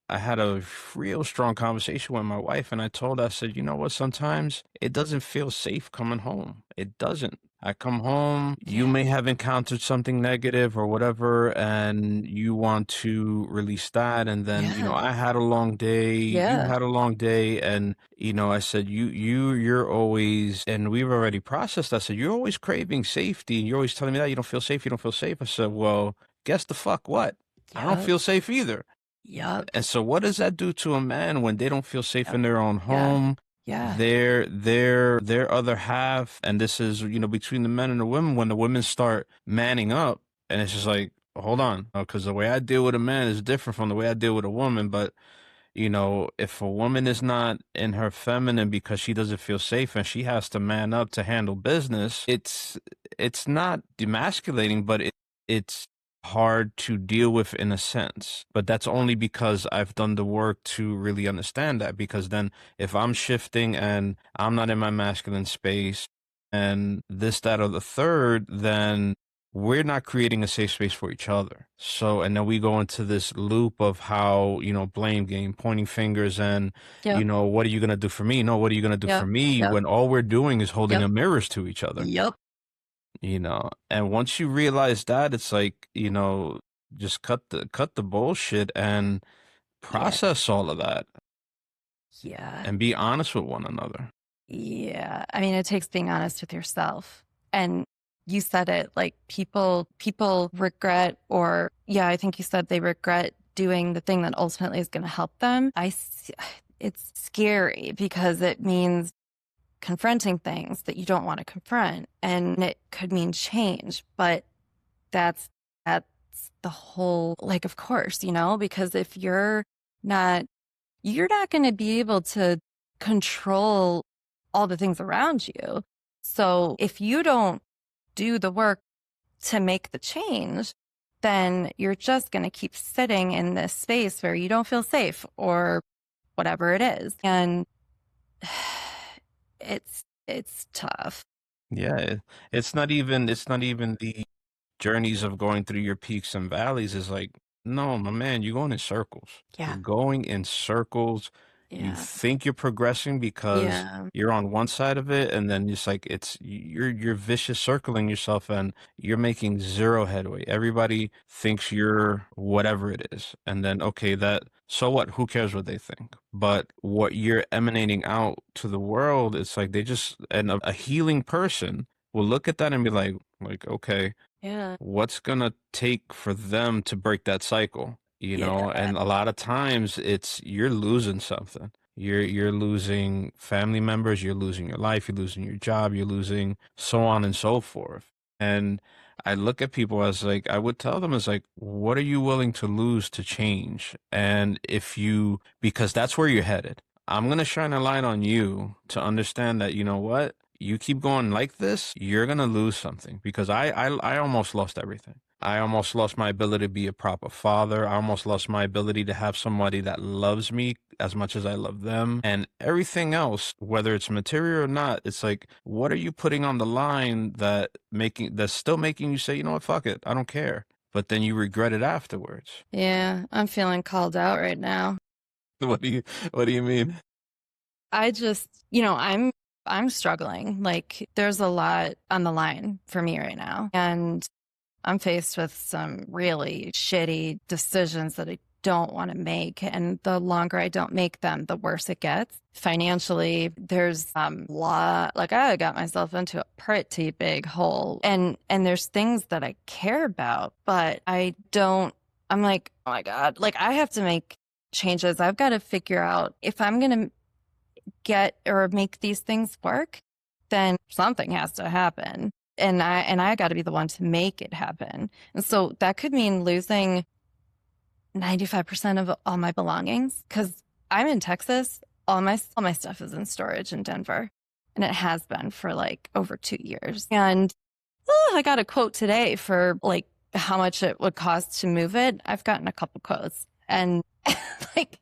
I had a real strong conversation with my wife, and I told her, I said, you know what, sometimes it doesn't feel safe coming home. It doesn't. I come home, you Yeah. may have encountered something negative or whatever, and you want to release that. And then, Yeah. I had a long day, you Yeah. had a long day, and, I said, you're always, and we've already processed. I said, you're always craving safety, and you're always telling me that you don't feel safe, you don't feel safe. I said, well, guess the fuck what? I don't Yep. feel safe either. Yep. And so what does that do to a man when they don't feel safe Yep. in their own Yeah. home? Yeah. Their other half, and this is, between the men and the women, when the women start manning up, and it's just like, hold on, because the way I deal with a man is different from the way I deal with a woman. But if a woman is not in her feminine because she doesn't feel safe and she has to man up to handle business, it's not demasculating, but it's hard to deal with in a sense. But that's only because I've done the work to really understand that. Because then if I'm shifting and I'm not in my masculine space and this, that, or the third, then we're not creating a safe space for each other. So, and then we go into this loop of how, blame game, pointing fingers, and, Yep. what are you going to do for me? No, what are you going to do for Yep. me? Yep. When all we're doing is holding Yep. a mirrors to each other, Yep. and once you realize that, it's like, just cut the bullshit and Yeah. process all of that Yeah. and be honest with one another. Yeah. I mean, it takes being honest with yourself. And you said it like people regret, or yeah, I think you said they regret doing the thing that ultimately is going to help them. It's scary because it means confronting things that you don't want to confront, and it could mean change, but that's that's the whole, like, of course, because if you're not going to be able to control all the things around you. So if you don't do the work to make the change, then you're just going to keep sitting in this space where you don't feel safe or whatever it is. And it's tough. Yeah, it's not even the journeys of going through your peaks and valleys. Is like, no, my man, you're going in circles. You're Yeah. going in circles. You Yeah. think you're progressing because Yeah. you're on one side of it, and then it's like you're vicious circling yourself, and you're making zero headway. Everybody thinks you're whatever it is, and then okay, that so what? Who cares what they think? But what you're emanating out to the world, it's like they just, and a healing person will look at that and be like, okay, Yeah. what's gonna take for them to break that cycle, Yeah. and a lot of times it's you're losing something. You're losing family members, you're losing your life, you're losing your job, you're losing so on and so forth. And I look at people as like, I would tell them as like, what are you willing to lose to change? And if because that's where you're headed. I'm gonna shine a light on you to understand that, you know what? you keep going like this, you're gonna lose something because I almost lost everything. I almost lost my ability to be a proper father. I almost lost my ability to have somebody that loves me as much as I love them. And everything else, whether it's material or not, it's like, what are you putting on the line that's still making you say, you know what, fuck it, I don't care. But then you regret it afterwards. Yeah, I'm feeling called out right now. What do you what do you mean? I just, I'm struggling. Like there's a lot on the line for me right now. And I'm faced with some really shitty decisions that I don't want to make. And the longer I don't make them, the worse it gets. Financially, there's a lot, like I got myself into a pretty big hole. And there's things that I care about, but I'm like, oh my God, like I have to make changes. I've got to figure out if I'm going to get or make these things work, then something has to happen. And I got to be the one to make it happen. And so that could mean losing 95% of all my belongings because I'm in Texas. All my stuff is in storage in Denver, and it has been for like over 2 years. And I got a quote today for like how much it would cost to move it. I've gotten a couple quotes, and like,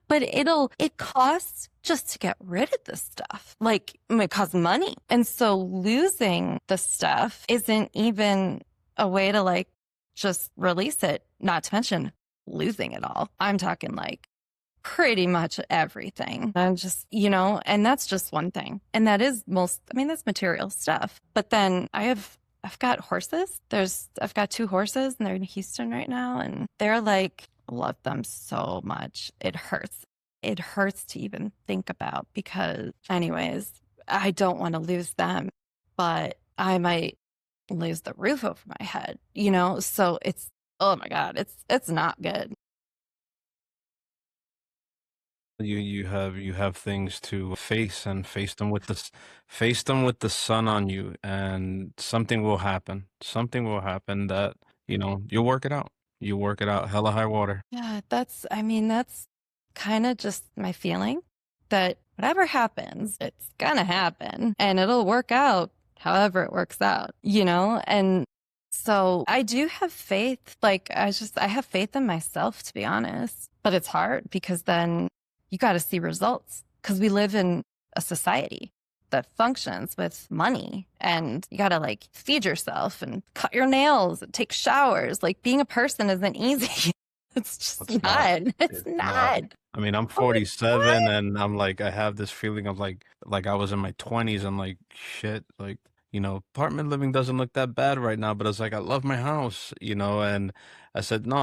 but it costs just to get rid of this stuff. Like it costs money. And so losing the stuff isn't even a way to like just release it, not to mention losing it all. I'm talking like pretty much everything. I'm just, and that's just one thing. And that is that's material stuff. But then I've got horses. I've got 2 horses and they're in Houston right now. And they're like, love them so much. It hurts. It hurts to even think about because anyways, I don't want to lose them, but I might lose the roof over my head, So it's, oh my God, it's not good. You have things to face and face them with the sun on you, and something will happen. Something will happen that, you'll work it out. You work it out, hella high water. Yeah, that's kind of just my feeling that whatever happens, it's gonna happen and it'll work out however it works out, And so I do have faith. Like I have faith in myself, to be honest. But it's hard because then you got to see results because we live in a society that functions with money and you got to like feed yourself and cut your nails and take showers. Like being a person isn't easy. It's just It's not. not. It's It's not. not. I mean, I'm I'm like, 47 and I'm like, I have this feeling of like I was in my 20s. I'm like, shit, like, apartment living doesn't look that bad right now, but it's like, I love my house, and I said, no,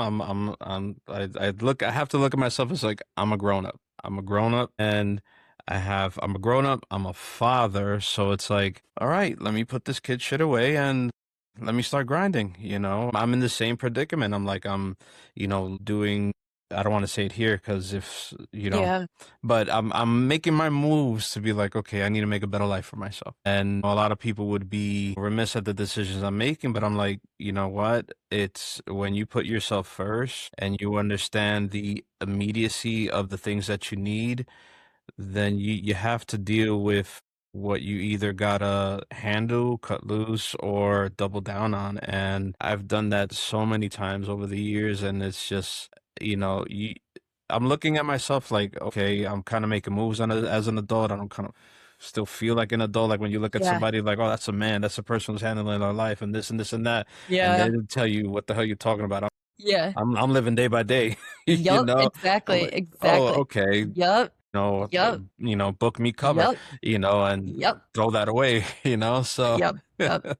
I have to look at myself as like, I'm a grown up. I'm a grown up and I'm a grown up. I'm a father. So it's like, all right, let me put this kid shit away and let me start grinding, I'm in the same predicament. I'm like, doing, I don't want to say it here because if, yeah, but I'm making my moves to be like, okay, I need to make a better life for myself. And a lot of people would be remiss at the decisions I'm making, but I'm like, you know what? It's when you put yourself first and you understand the immediacy of the things that you need, then you have to deal with what you either gotta handle, cut loose, or double down on. And I've done that so many times over the years, and it's just, I'm looking at myself like, okay, I'm kind of making moves as an adult. I don't kind of still feel like an adult. Like when you look at yeah, somebody like, oh, that's a man, that's a person who's handling their life and this and this and that. And they yeah, didn't tell you what the hell you're talking about. yeah. I'm living day by day, Yup, I'm exactly, like, oh, exactly. okay, Yup, yup, book me cover, yup, and yup, throw that away, so yup, yup. yeah,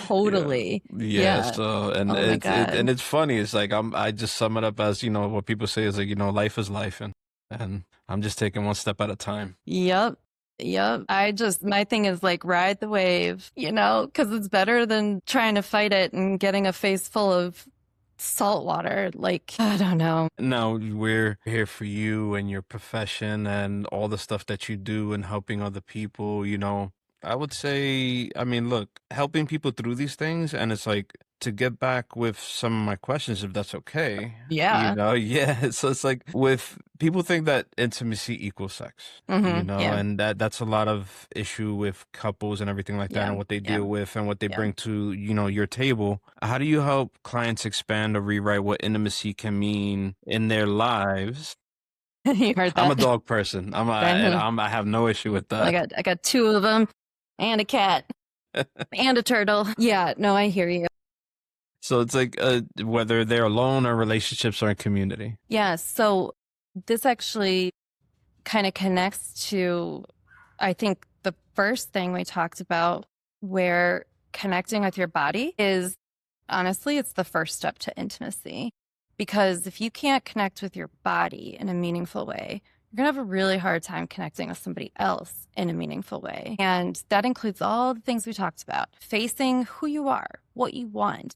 Totally. yeah. Yeah. So and Oh my God. it's funny. It's like I just sum it up as what people say is like life is life, and I'm just taking one step at a time. Yep. Yep. My thing is like ride the wave, because it's better than trying to fight it and getting a face full of salt water. Like, I don't know. No, we're here for you and your profession and all the stuff that you do and helping other people. I would say, I mean, look, helping people through these things, and it's like to get back with some of my questions, if that's okay, Yeah. yeah. So it's like with people think that intimacy equals sex, Yeah. and that's a lot of issue with couples and everything like that, Yeah. and what they Yeah. deal with and what they Yeah. bring to, your table. How do you help clients expand or rewrite what intimacy can mean in their lives? You heard I'm a that? dog person. I have no issue with I that. got two of them and a cat and a turtle. Yeah, no, I hear you. So it's like whether they're alone or relationships or in community. Yeah, so this actually kind of connects to, I think, the first thing we talked about, where connecting with your body is honestly, it's the first step to intimacy. Because if you can't connect with your body in a meaningful way, you're going to have a really hard time connecting with somebody else in a meaningful way. And that includes all the things we talked about: facing who you are, what you want,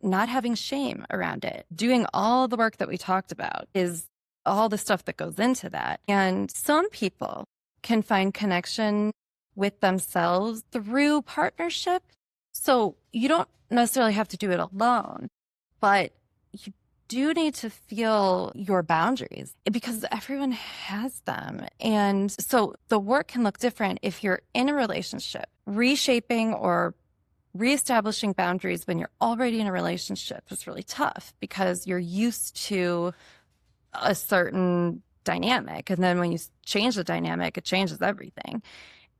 not having shame around it. Doing all the work that we talked about is all the stuff that goes into that. And some people can find connection with themselves through partnership. So you don't necessarily have to do it alone, but you do need to feel your boundaries because everyone has them. And so the work can look different if you're in a relationship. Reshaping or reestablishing boundaries when you're already in a relationship is really tough because you're used to a certain dynamic. And then when you change the dynamic, it changes everything.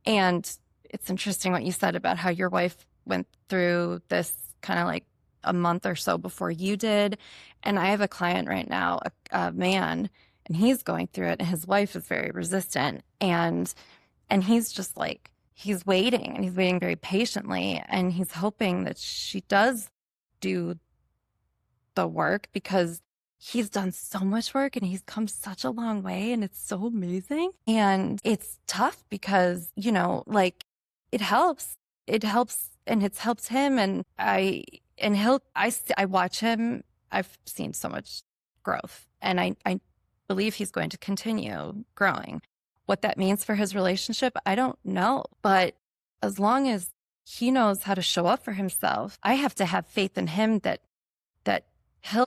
And it's interesting what you said about how your wife went through this kind of like a month or so before you did. And I have a client right now, a man, and he's going through it, and his wife is very resistant. And he's just like, he's waiting, and he's waiting very patiently, and he's hoping that she does do the work because he's done so much work and he's come such a long way, and it's so amazing. And it's tough because, like, it helps. It helps, and it's helped him. And I watch him. I've seen so much growth, and I believe he's going to continue growing. What that means for his relationship, I don't know. But as long as he knows how to show up for himself, I have to have faith in him that he'll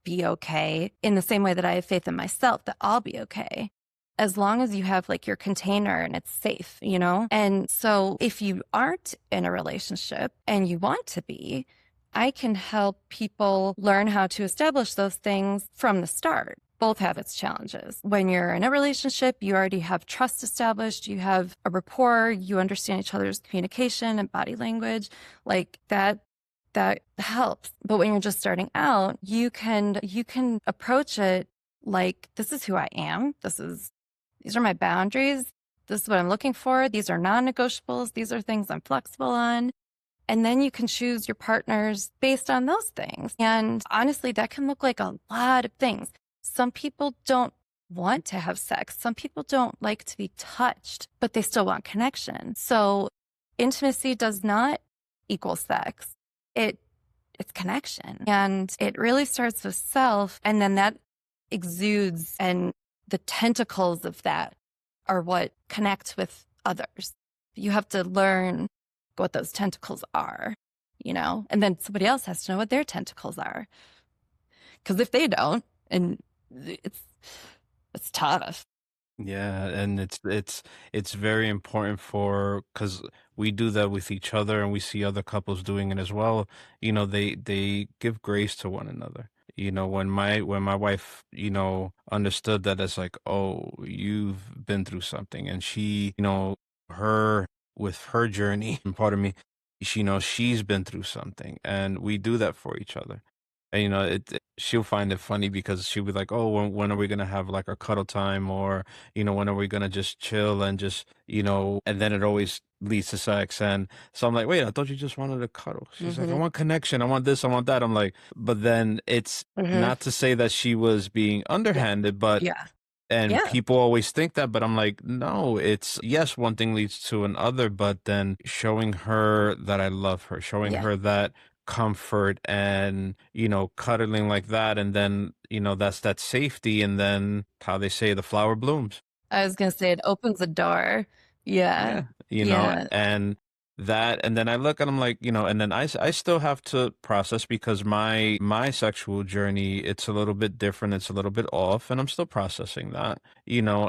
be okay, in the same way that I have faith in myself that I'll be okay, as long as you have like your container and it's safe, And so if you aren't in a relationship and you want to be, I can help people learn how to establish those things from the start. Both have its challenges. When you're in a relationship, you already have trust established, you have a rapport, you understand each other's communication and body language, like that helps. But when you're just starting out, you can approach it like, this is who I am. These are my boundaries. This is what I'm looking for. These are non-negotiables. These are things I'm flexible on. And then you can choose your partners based on those things. And honestly, that can look like a lot of things. Some people don't want to have sex. Some people don't like to be touched, but they still want connection. So intimacy does not equal sex. It's connection. And it really starts with self, and then that exudes, and the tentacles of that are what connect with others. You have to learn what those tentacles are, and then somebody else has to know what their tentacles are. Because if they don't, and it's tough. Yeah, and it's very important because we do that with each other and we see other couples doing it as well. They give grace to one another. When my wife, understood that, it's like, oh, you've been through something, and she, her with her journey, and part of me, she knows she's been through something, and we do that for each other. And she'll find it funny because she'll be like, "Oh, when are we gonna have like a cuddle time?" Or, when are we gonna just chill and just, and then it always leads to sex. And so I'm like, "Wait, I thought you just wanted to cuddle." She's like, "I want connection. I want this. I want that." I'm like, but then it's Mm-hmm. not to say that she was being Yeah. underhanded, but Yeah. and Yeah. people always think that, but I'm like, no, it's yes, one thing leads to another, but then showing her that I love her, showing Yeah. her that comfort, and cuddling like that, and then that's that safety, and then how they say the flower blooms. I was going to say it opens a door. Yeah. Yeah, Yeah. and that, and then I look and I'm like, and then I still have to process because my sexual journey, it's a little bit different, it's a little bit off, and I'm still processing that,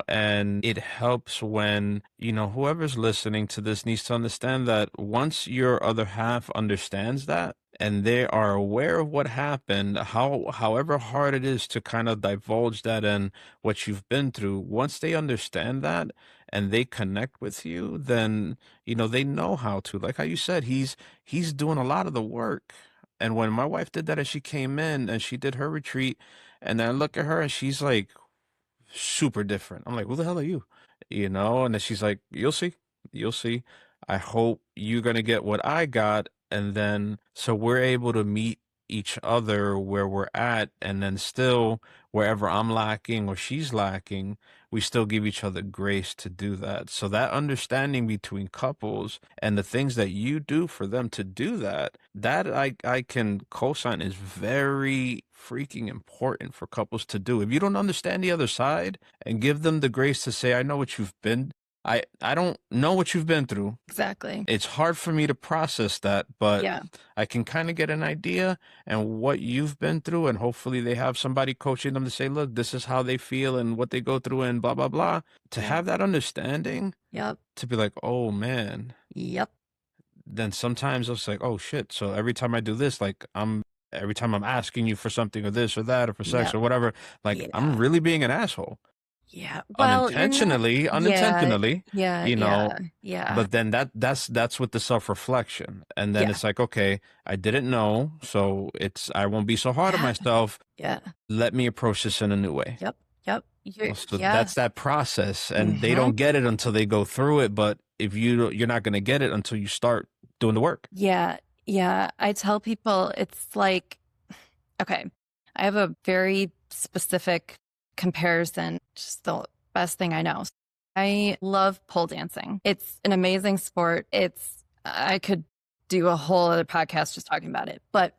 and it helps when, whoever's listening to this needs to understand that once your other half understands that, and they are aware of what happened, however hard it is to kind of divulge that and what you've been through, once they understand that and they connect with you, then they know how to. Like how you said, he's doing a lot of the work. And when my wife did that and she came in and she did her retreat, and then I look at her and she's like super different. I'm like, who the hell are you? And then she's like, you'll see. You'll see. I hope you're gonna get what I got. And then so we're able to meet each other where we're at, and then still wherever I'm lacking or she's lacking, we still give each other grace to do that. So that understanding between couples and the things that you do for them to do that, that I can co-sign is very freaking important for couples to do. If you don't understand the other side and give them the grace to say, I know what you've been, I don't know what you've been through. Exactly. It's hard for me to process that, but Yeah. I can kind of get an idea and what you've been through, and hopefully they have somebody coaching them to say, look, this is how they feel and what they go through and blah, blah, blah. To Yeah. have that understanding, Yep. to be like, oh man, Yep. then sometimes it's like, oh shit. So every time I do this, like every time I'm asking you for something or this or that or for sex Yep. or whatever, like Yeah. I'm really being an asshole. Yeah. Well, you're not. Unintentionally, Yeah. unintentionally, Yeah. you know, Yeah. Yeah. but then that's with the self-reflection. And then Yeah. it's like, okay, I didn't know, so I won't be so hard on Yeah. myself. Yeah. Let me approach this in a new way. Yep. Yep. So Yeah. that's that process, and they Mhm. don't get it until they go through it. But if you're not going to get it until you start doing the work. Yeah. Yeah. I tell people it's like, okay, I have a very specific comparison, just the best thing I know. I love pole dancing. It's an amazing sport. I could do a whole other podcast just talking about it. But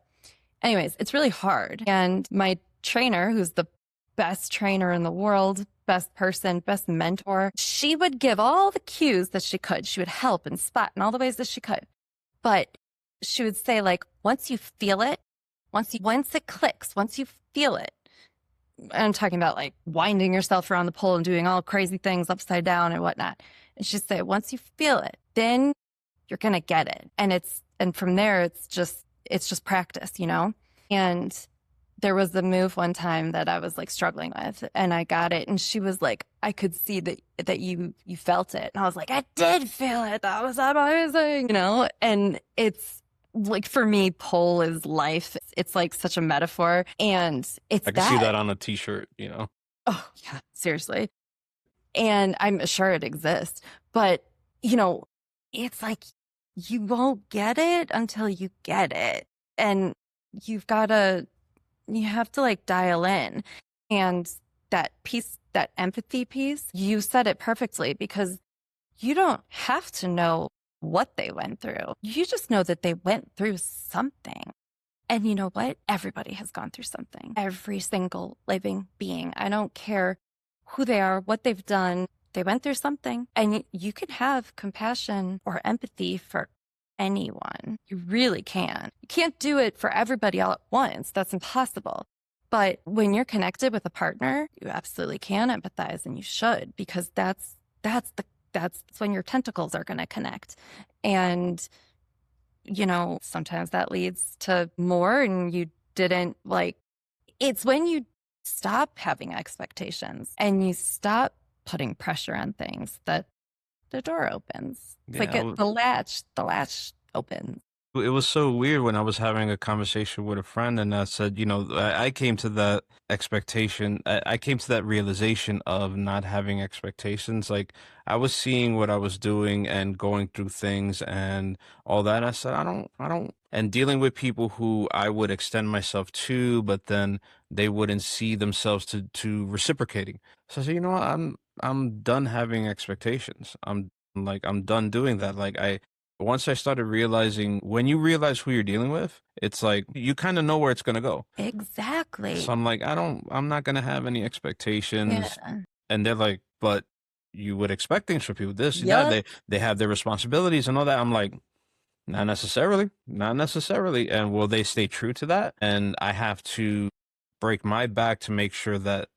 anyways, it's really hard. And my trainer, who's the best trainer in the world, best person, best mentor, she would give all the cues that she could. She would help and spot in all the ways that she could. But she would say, like, once you feel it, once it clicks, once you feel it, I'm talking about like winding yourself around the pole and doing all crazy things upside down and whatnot. And she'd say, once you feel it, then you're going to get it. And from there, it's just practice, And there was the move one time that I was like struggling with, and I got it. And she was like, I could see that you felt it. And I was like, I did feel it. That was amazing, And it's like, for me, pole is life. It's like such a metaphor. And it's I can see that on a t-shirt, Oh, yeah, seriously. And I'm sure it exists. But, it's like you won't get it until you get it. And you have to like dial in. And that piece, that empathy piece, you said it perfectly, because you don't have to know what they went through. You just know that they went through something. And you know what? Everybody has gone through something. Every single living being. I don't care who they are, what they've done. They went through something. And you can have compassion or empathy for anyone. You really can. You can't do it for everybody all at once. That's impossible. But when you're connected with a partner, you absolutely can empathize, and you should, because that's when your tentacles are going to connect. And, sometimes that leads to more, and you didn't it's when you stop having expectations and you stop putting pressure on things that the door opens. It's the latch opens. It was so weird when I was having a conversation with a friend, and I said, I came to that expectation. I came to that realization of not having expectations. Like, I was seeing what I was doing and going through things and all that. And I said, I don't, and dealing with people who I would extend myself to, but then they wouldn't see themselves to reciprocating. So I said, what? I'm done having expectations. I'm done doing that. Once I started realizing, when you realize who you're dealing with, it's like you kind of know where it's going to go. Exactly. So I'm like, I'm not going to have any expectations. Yeah. And they're like, but you would expect things for people, this and that. They have their responsibilities and all that. I'm like, Not necessarily. Not necessarily. And will they stay true to that? And I have to break my back to make sure that,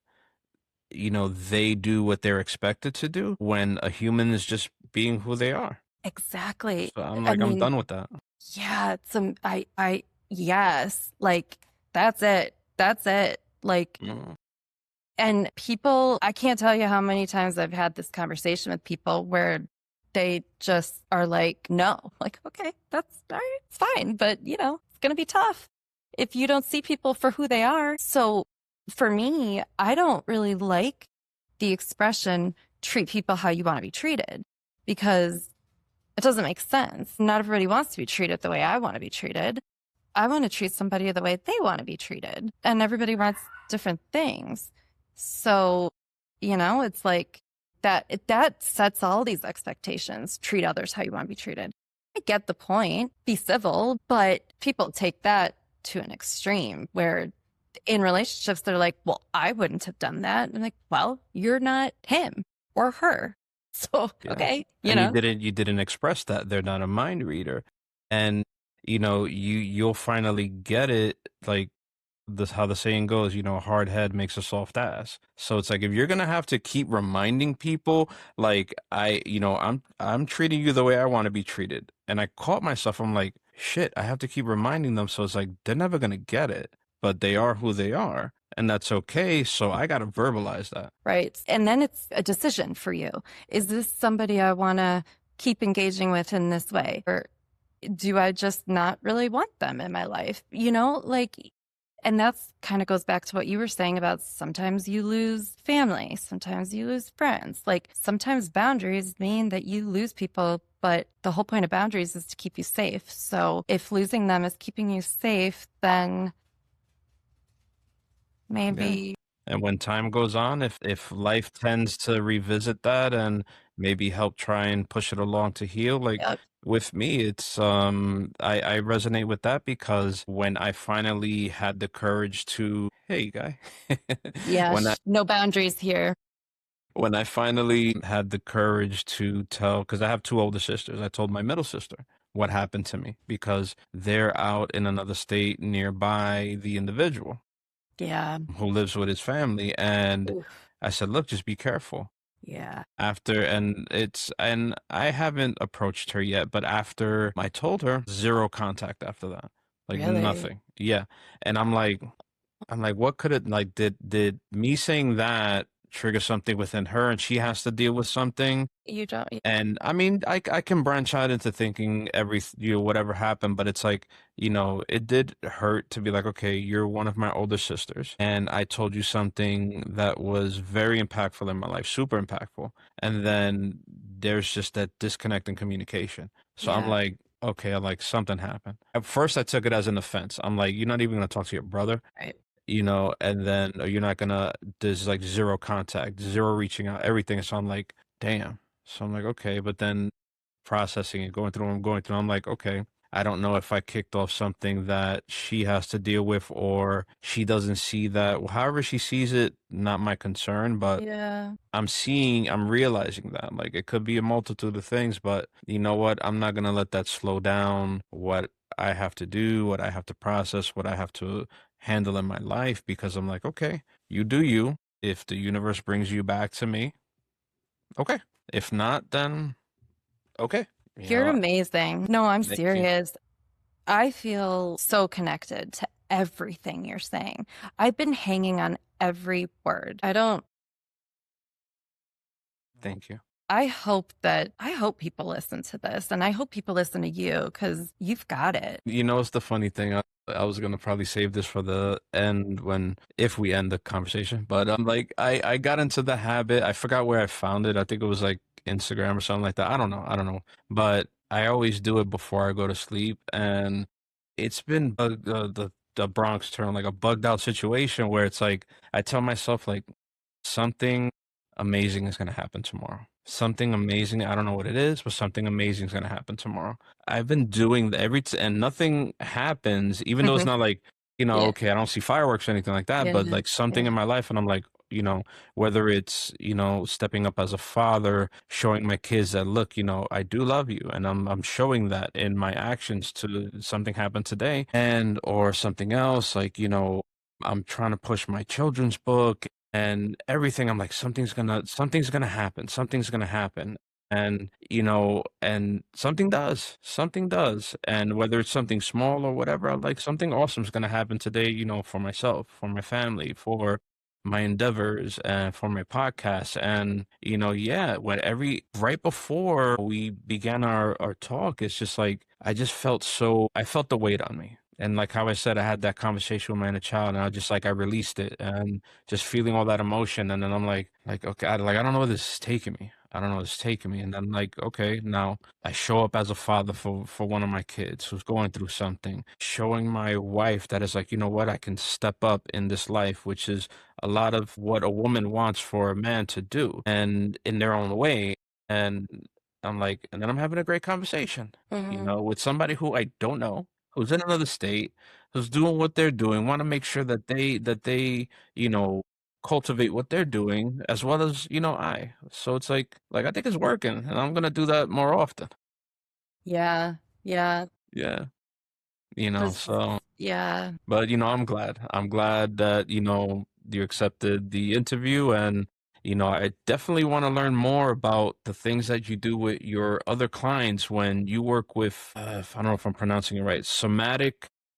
they do what they're expected to do when a human is just being who they are. Exactly. So I'm I like, I'm mean, done with that. yeah, yes, like that's it. That's it. Like, Mm. and people, I can't tell you how many times I've had this conversation with people where they just are like, no, like, okay, that's all right, it's fine. But, it's going to be tough if you don't see people for who they are. So for me, I don't really like the expression treat people how you want to be treated because it doesn't make sense. Not everybody wants to be treated the way I want to be treated. I want to treat somebody the way they want to be treated. And everybody wants different things. So, it's like that sets all these expectations. Treat others how you want to be treated. I get the point, be civil, but people take that to an extreme where in relationships, they're like, well, I wouldn't have done that. And I'm like, well, you're not him or her. So, Yeah. okay, And you didn't express that. They're not a mind reader. And you'll finally get it, like this how the saying goes, a hard head makes a soft ass. So it's like if you're gonna have to keep reminding people, like I'm treating you the way I want to be treated. And I caught myself, I'm like, shit, I have to keep reminding them. So it's like they're never gonna get it, but they are who they are. And that's okay. So I gotta verbalize that. right. And then it's a decision for you. Is this somebody I want to keep engaging with in this way? Or do I just not really want them in my life? And that's kind of goes back to what you were saying about sometimes you lose family, sometimes you lose friends. Like sometimes boundaries mean that you lose people, but the whole point of boundaries is to keep you safe. So if losing them is keeping you safe, then maybe. And when time goes on, if life tends to revisit that and maybe help try and push it along to heal, like Yep. with me, it's I resonate with that because when I finally had the courage to, hey guy, Yeah, when I no boundaries here. when I finally had the courage to tell, because I have two older sisters, I told my middle sister what happened to me because they're out in another state nearby the individual Yeah. who lives with his family. And Oof. I said, look, just be careful. Yeah. And I haven't approached her yet, but after I told her, zero contact after that. Like Really? nothing. Yeah. And I'm like, what could it like did me saying that trigger something within her and she has to deal with something? You don't. And I mean, I can branch out into thinking whatever happened, but it's like, it did hurt to be like, okay, you're one of my older sisters, and I told you something that was very impactful in my life, super impactful. And then there's just that disconnect in communication. So I'm Yeah. like, okay, I like something happened. At first, I took it as an offense. I'm like, you're not even gonna talk to your brother, Right. and then you're not gonna, there's like zero contact, zero reaching out, everything. So I'm like, damn. So I'm like, okay, but then processing and going through what I'm going through, I'm like, okay, I don't know if I kicked off something that she has to deal with or she doesn't see that. However she sees it, not my concern, but Yeah. I'm realizing that like it could be a multitude of things, but you know what? I'm not gonna let that slow down what I have to do, what I have to process, what I have to handle in my life because I'm like, okay, you do you. If the universe brings you back to me, okay. If not, then okay. You're amazing. No, I'm Thank you. serious. I feel so connected to everything you're saying. I've been hanging on every word. Thank you. I hope people listen to this and I hope people listen to you because you've got it. It's the funny thing. I was gonna probably save this for the end if we end the conversation, but like I got into the habit. I forgot where I found it. I think it was like Instagram or something like that. I don't know. But I always do it before I go to sleep, and it's been the Bronx term like a bugged out situation where it's like I tell myself like something amazing is gonna happen tomorrow. Something amazing. I don't know what it is, but something amazing is gonna happen tomorrow. I've been doing the and nothing happens, even though it's Mhm. not like, Yeah. okay, I don't see fireworks or anything like that, Yeah. but like something Yeah. in my life, and I'm like, whether it's, stepping up as a father, showing my kids that, look, I do love you. And I'm showing that in my actions to something happened today or something else. Like, I'm trying to push my children's book and everything. I'm like, something's gonna happen. Something's gonna happen. And, and something does. And whether it's something small or whatever, I'm like, something awesome is going to happen today, for myself, for my family, for my endeavors, and for my podcast. And, yeah, right before we began our talk, it's just like, I felt the weight on me. And like how I said, I had that conversation with my inner child, and I released it, and just feeling all that emotion. And then I'm like, okay, I don't know where this is taking me. I don't know where this is taking me. And then like, okay, now I show up as a father for one of my kids who's going through something, showing my wife that is like, you know what, I can step up in this life, which is a lot of what a woman wants for a man to do, and in their own way. And I'm like, and then I'm having a great conversation, with somebody who I don't know, who's in another state, who's doing what they're doing, want to make sure that they, you know, cultivate what they're doing as well as, I. So it's like I think it's working, and I'm gonna do that more often. Yeah. Yeah. Yeah. Just, So yeah. but I'm glad. I'm glad that, you accepted the interview, and I definitely want to learn more about the things that you do with your other clients when you work with I don't know if I'm pronouncing it right.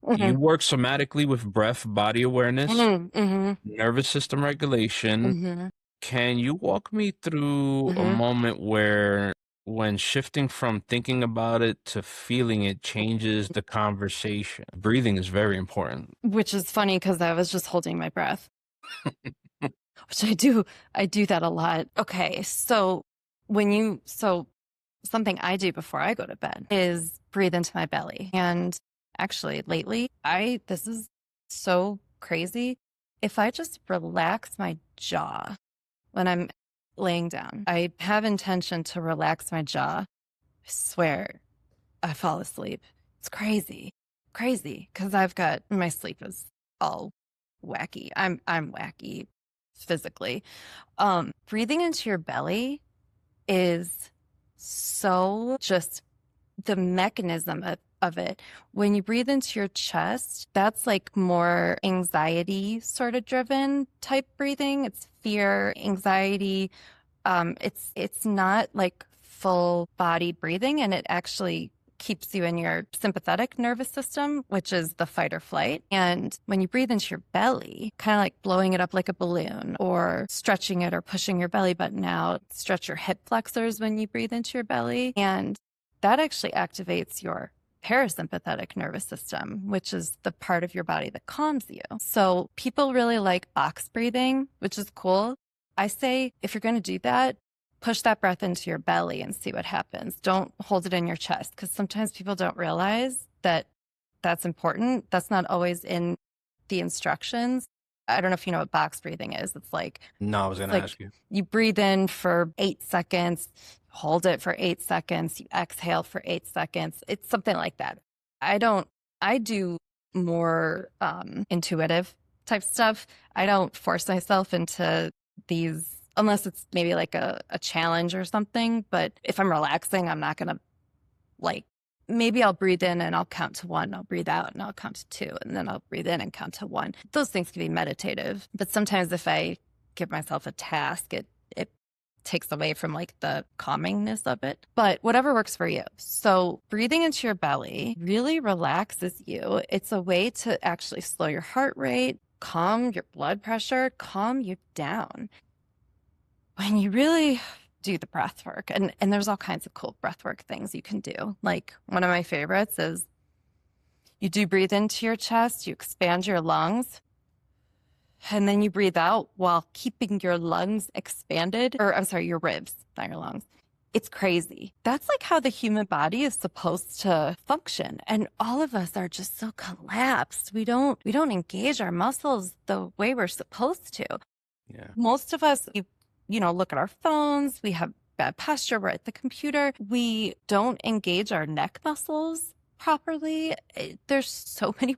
You Hmm. work somatically with breath, body awareness, Hmm. Hmm. nervous system regulation. Hmm. Can you walk me through a Hmm. moment where, when shifting from thinking about it to feeling it, changes the conversation? Breathing is very important. Which is funny because I was just holding my breath, which I do. I do that a lot. Okay. So something I do before I go to bed is breathe into my belly. And actually, lately, this is so crazy. If I just relax my jaw when I'm laying down, I have intention to relax my jaw. I swear I fall asleep. It's crazy, crazy, because my sleep is all wacky. I'm wacky physically. Breathing into your belly is so just the mechanism of it. When you breathe into your chest, that's like more anxiety sort of driven type breathing. It's fear, anxiety. It's not like full body breathing, and it actually keeps you in your sympathetic nervous system, which is the fight or flight. And when you breathe into your belly, kind of like blowing it up like a balloon or stretching it or pushing your belly button out, stretch your hip flexors when you breathe into your belly. And that actually activates your parasympathetic nervous system, which is the part of your body that calms you. So people really like box breathing, which is cool. I say, if you're going to do that, push that breath into your belly and see what happens. Don't hold it in your chest, because sometimes people don't realize that that's important. That's not always in the instructions. I don't know if you know what box breathing is. No, I was It's gonna like ask you. you breathe in for 8 seconds, hold it for 8 seconds, you exhale for 8 seconds. It's something like that. I do more intuitive type stuff. I don't force myself into these unless it's maybe like a challenge or something. But if I'm relaxing, I'm not going to like, maybe I'll breathe in and I'll count to one. I'll breathe out and I'll count to two. And then I'll breathe in and count to one. Those things can be meditative. But sometimes if I give myself a task, it takes away from like the calmingness of it. But whatever works for you. So breathing into your belly really relaxes you. It's a way to actually slow your heart rate, calm your blood pressure, calm you down. When you really do the breath work, and there's all kinds of cool breath work things you can do. Like one of my favorites is you do breathe into your chest, you expand your lungs, and then you breathe out while keeping your lungs expanded, or I'm sorry, your ribs, not your lungs. It's crazy. That's like how the human body is supposed to function. And all of us are just so collapsed. We don't engage our muscles the way we're supposed to. Yeah. Most of us, look at our phones. We have bad posture. We're at the computer. We don't engage our neck muscles properly. There's so many.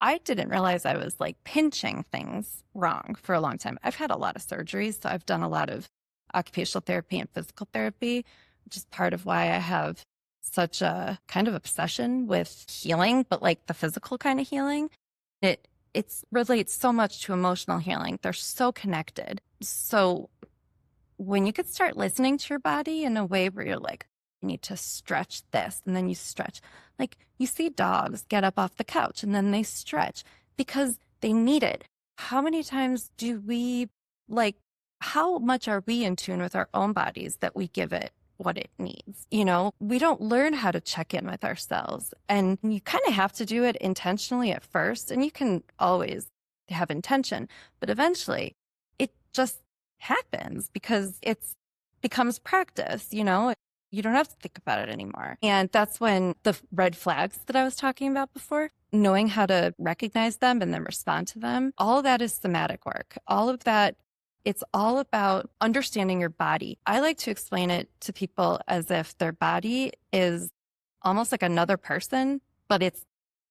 I didn't realize I was like pinching things wrong for a long time. I've had a lot of surgeries, so I've done a lot of occupational therapy and physical therapy, which is part of why I have such a kind of obsession with healing, but like the physical kind of healing. It relates so much to emotional healing. They're so connected. So when you could start listening to your body in a way where you're like, you need to stretch this, and then you stretch. Like you see dogs get up off the couch and then they stretch because they need it. How many times do we like, how much are we in tune with our own bodies that we give it what it needs? You know, we don't learn how to check in with ourselves, and you kind of have to do it intentionally at first, and you can always have intention, but eventually it just happens because it's becomes practice, you know? You don't have to think about it anymore. And that's when the red flags that I was talking about before, knowing how to recognize them and then respond to them, all of that is somatic work. All of that, it's all about understanding your body. I like to explain it to people as if their body is almost like another person, but it's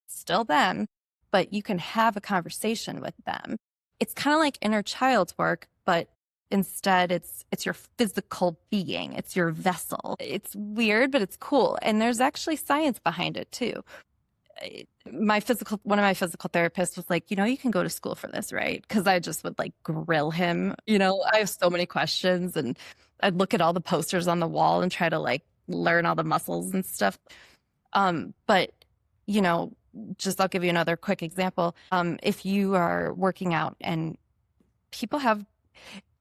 still them, but you can have a conversation with them. It's kind of like inner child work, but instead it's your physical being, it's your vessel. It's weird, but it's cool. And there's actually science behind it too. One of my physical therapists was like, you know, you can go to school for this, right? Because I just would like grill him. You know, I have so many questions, and I'd look at all the posters on the wall and try to like learn all the muscles and stuff. But you know, just I'll give you another quick example. If you are working out and people have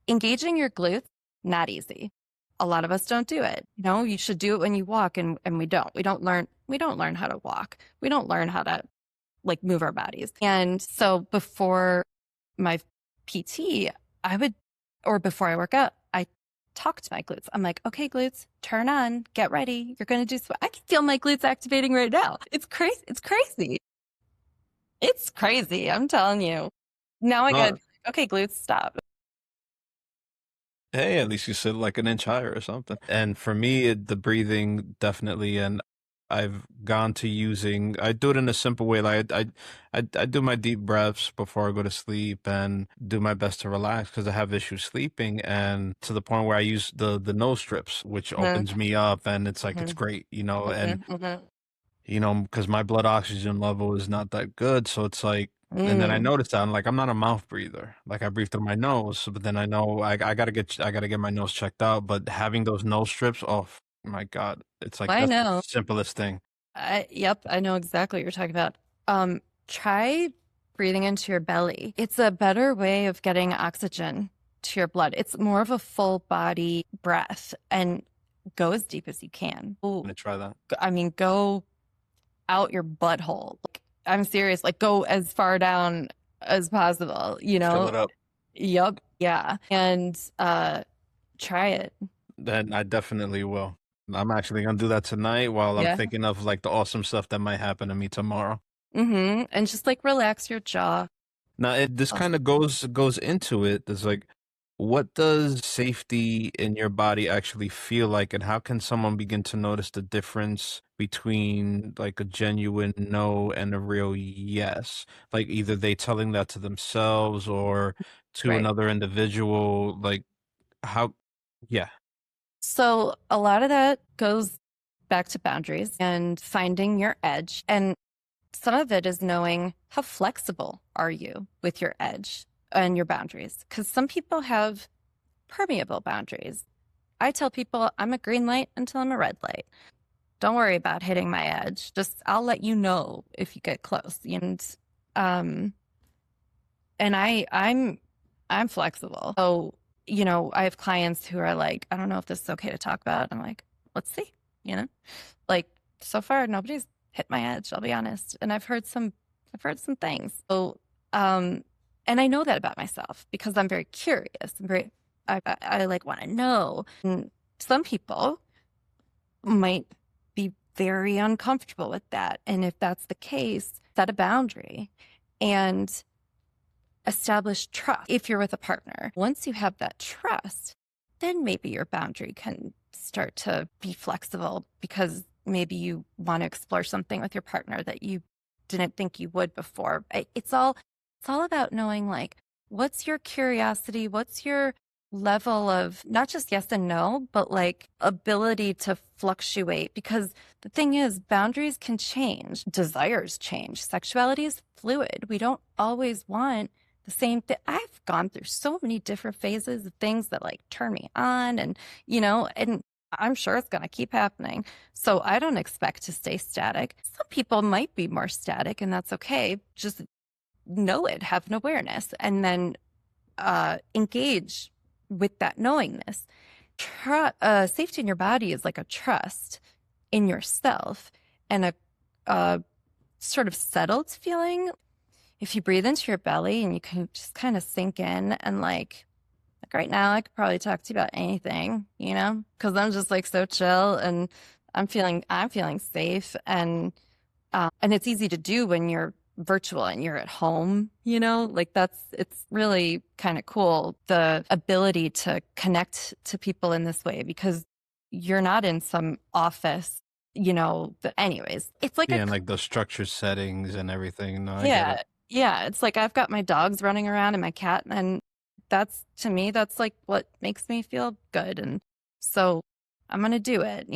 engaging your glutes, not easy. A lot of us don't do it. You know, you should do it when you walk, and we don't. We don't learn how to walk. We don't learn how to like move our bodies. And so before my PT, or before I work out, I talk to my glutes. I'm like, okay, glutes, turn on, get ready. You're going to do, I can feel my glutes activating right now. It's crazy. It's crazy. It's crazy. I'm telling you. Now I got, okay, glutes, stop. Hey, at least you sit like an inch higher or something. And for me, the breathing definitely, and I've gone to using. I do it in a simple way. Like I do my deep breaths before I go to sleep, and do my best to relax because I have issues sleeping, and to the point where I use the nose strips, which opens me up, and it's like it's great, you know. And because my blood oxygen level is not that good. So it's like, and then I noticed that I'm not a mouth breather. Like I breathe through my nose, but then I know I gotta get my nose checked out. But having those nose strips, oh my God, it's like I that's the know. simplest thing. Yep, I know exactly what you're talking about. Try breathing into your belly. It's a better way of getting oxygen to your blood. It's more of a full body breath, and go as deep as you can. I'm gonna try that. I mean, go out your butthole. Like, I'm serious. Like, go as far down as possible, you know? Fill it up. Yep. Yeah. And try it. Then I definitely will. I'm actually gonna do that tonight while I'm Yeah. thinking of like the awesome stuff that might happen to me tomorrow. And just like relax your jaw. Now, this kind of goes into it. It's like, what does safety in your body actually feel like, and how can someone begin to notice the difference between like a genuine no and a real yes? Like either they telling that to themselves or to Right. another individual. Like how? Yeah. So a lot of that goes back to boundaries and finding your edge. And some of it is knowing how flexible are you with your edge and your boundaries. Because some people have permeable boundaries. I tell people I'm a green light until I'm a red light. Don't worry about hitting my edge. Just I'll let you know if you get close. Um, and I'm flexible. So, you know, I have clients who are like, I don't know if this is okay to talk about. I'm like, let's see, you know? Like so far nobody's hit my edge, I'll be honest. And I've heard some things. So and I know that about myself because I'm very curious. I like want to know. And some people might be very uncomfortable with that. And if that's the case, set a boundary and establish trust if you're with a partner. Once you have that trust, then maybe your boundary can start to be flexible because maybe you want to explore something with your partner that you didn't think you would before. It's all about knowing like what's your curiosity, what's your level of not just yes and no, but like ability to fluctuate. Because the thing is, boundaries can change, desires change, sexuality is fluid. We don't always want the same thing. I've gone through so many different phases of things that like turn me on, and I'm sure it's going to keep happening. So I don't expect to stay static. Some people might be more static, and that's okay. Just know it, have an awareness, and then engage with that knowingness. Safety in your body is like a trust in yourself and a sort of settled feeling. If you breathe into your belly and you can just kind of sink in and like right now, I could probably talk to you about anything, because I'm just like so chill and I'm feeling safe and it's easy to do when you're virtual and you're at home, like it's really kind of cool, the ability to connect to people in this way because you're not in some office, but anyways, it's like Yeah, and like those structured settings and everything. No, I get yeah, it. yeah. It's like I've got my dogs running around and my cat, and that's to me, that's like what makes me feel good. And so I'm gonna do it,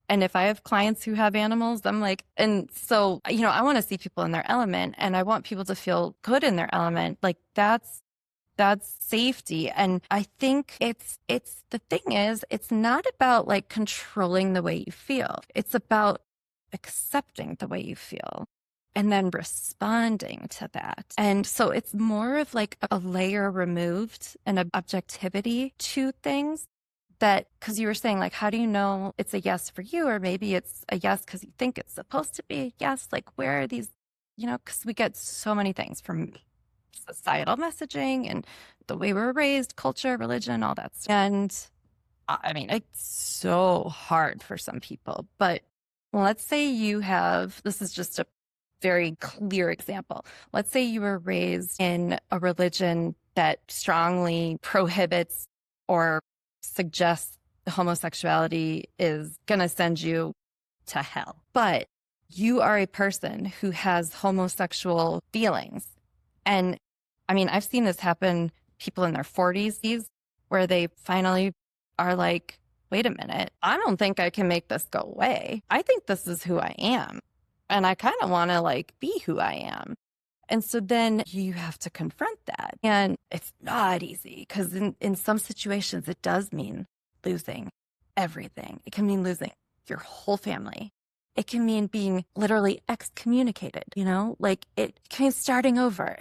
and if I have clients who have animals, I'm like, and so, I want to see people in their element and I want people to feel good in their element. Like that's safety. And I think it's the thing is, it's not about like controlling the way you feel. It's about accepting the way you feel and then responding to that. And so it's more of like a layer removed and an objectivity to things that, because you were saying, like, how do you know it's a yes for you? Or maybe it's a yes because you think it's supposed to be a yes. Like, where are these, because we get so many things from societal messaging and the way we're raised, culture, religion, all that stuff. And I mean, it's so hard for some people. But let's say this is just a very clear example. Let's say you were raised in a religion that strongly prohibits or suggests homosexuality is going to send you to hell. But you are a person who has homosexual feelings. And I mean, I've seen this happen, people in their 40s, where they finally are like, wait a minute, I don't think I can make this go away. I think this is who I am. And I kind of want to like be who I am. And so then you have to confront that. And it's not easy because in some situations, it does mean losing everything. It can mean losing your whole family. It can mean being literally excommunicated, like it can mean starting over.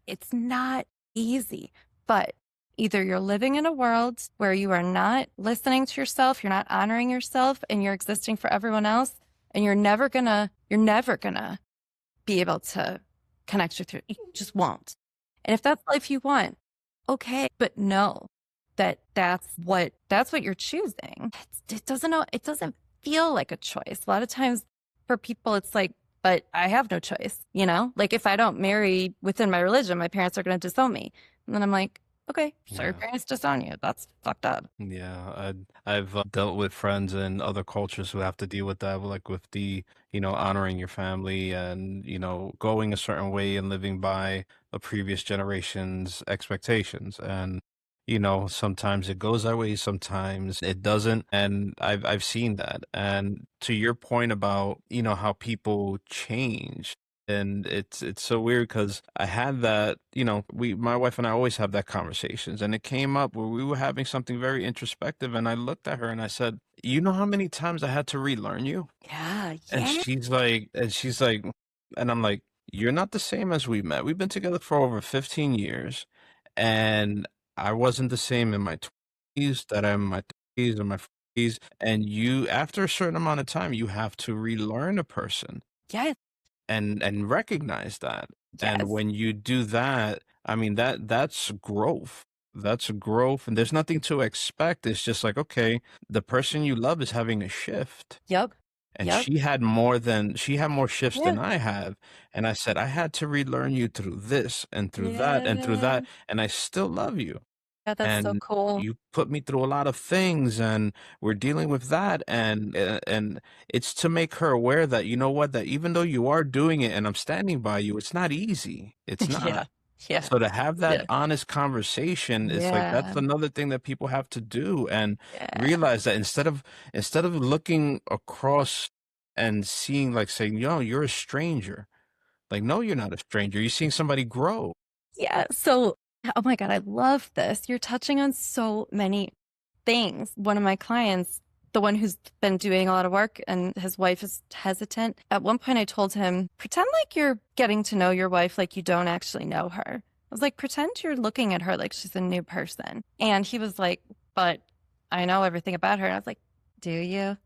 It's not easy, but either you're living in a world where you are not listening to yourself, you're not honoring yourself, and you're existing for everyone else, and you're never gonna be able to connect with you just won't. And if that's life you want, okay, but know that that's what you're choosing. It doesn't feel like a choice. A lot of times for people, it's like, but I have no choice, like if I don't marry within my religion, my parents are going to disown me. And then I'm like, okay, so your Yeah. parents disown you. That's fucked up. Yeah, I've dealt with friends in other cultures who have to deal with that, like with the, honoring your family and, going a certain way and living by a previous generation's expectations. And, sometimes it goes that way, sometimes it doesn't. And I've seen that. And to your point about, how people change. And it's so weird because I had that, my wife and I always have that conversations, and it came up where we were having something very introspective, and I looked at her and I said, "You know how many times I had to relearn you?" Yeah, And yeah. she's like, and I'm like, "You're not the same as we met. We've been together for over 15 years, and I wasn't the same in my 20s that I'm in my 30s or my 40s, and you, after a certain amount of time, you have to relearn a person." Yes, And recognize that. And yes, when you do that, I mean that's growth. That's growth, and there's nothing to expect. It's just like, okay, the person you love is having a shift. yep, And yep, she had more shifts yeah, than I have. And I said, I had to relearn you through this and through that and through yeah, that, and I still love you. Yeah, that's so and cool. you put me through a lot of things, and we're dealing with that, and it's to make her aware that, you know what, that even though you are doing it and I'm standing by you, it's not easy. It's Yeah. not. Yeah. So to have that Yeah. honest conversation, it's like that's Yeah. another thing that people have to do, and Yeah. realize that instead of looking across and seeing, like, saying, yo, you're a stranger. Like, no, you're not a stranger. You're seeing somebody grow. Yeah. So, oh my God, I love this. You're touching on so many things. One of my clients, the one who's been doing a lot of work and his wife is hesitant. At one point, I told him, pretend like you're getting to know your wife like you don't actually know her. I was like, pretend you're looking at her like she's a new person. And he was like, but I know everything about her. And I was like, do you?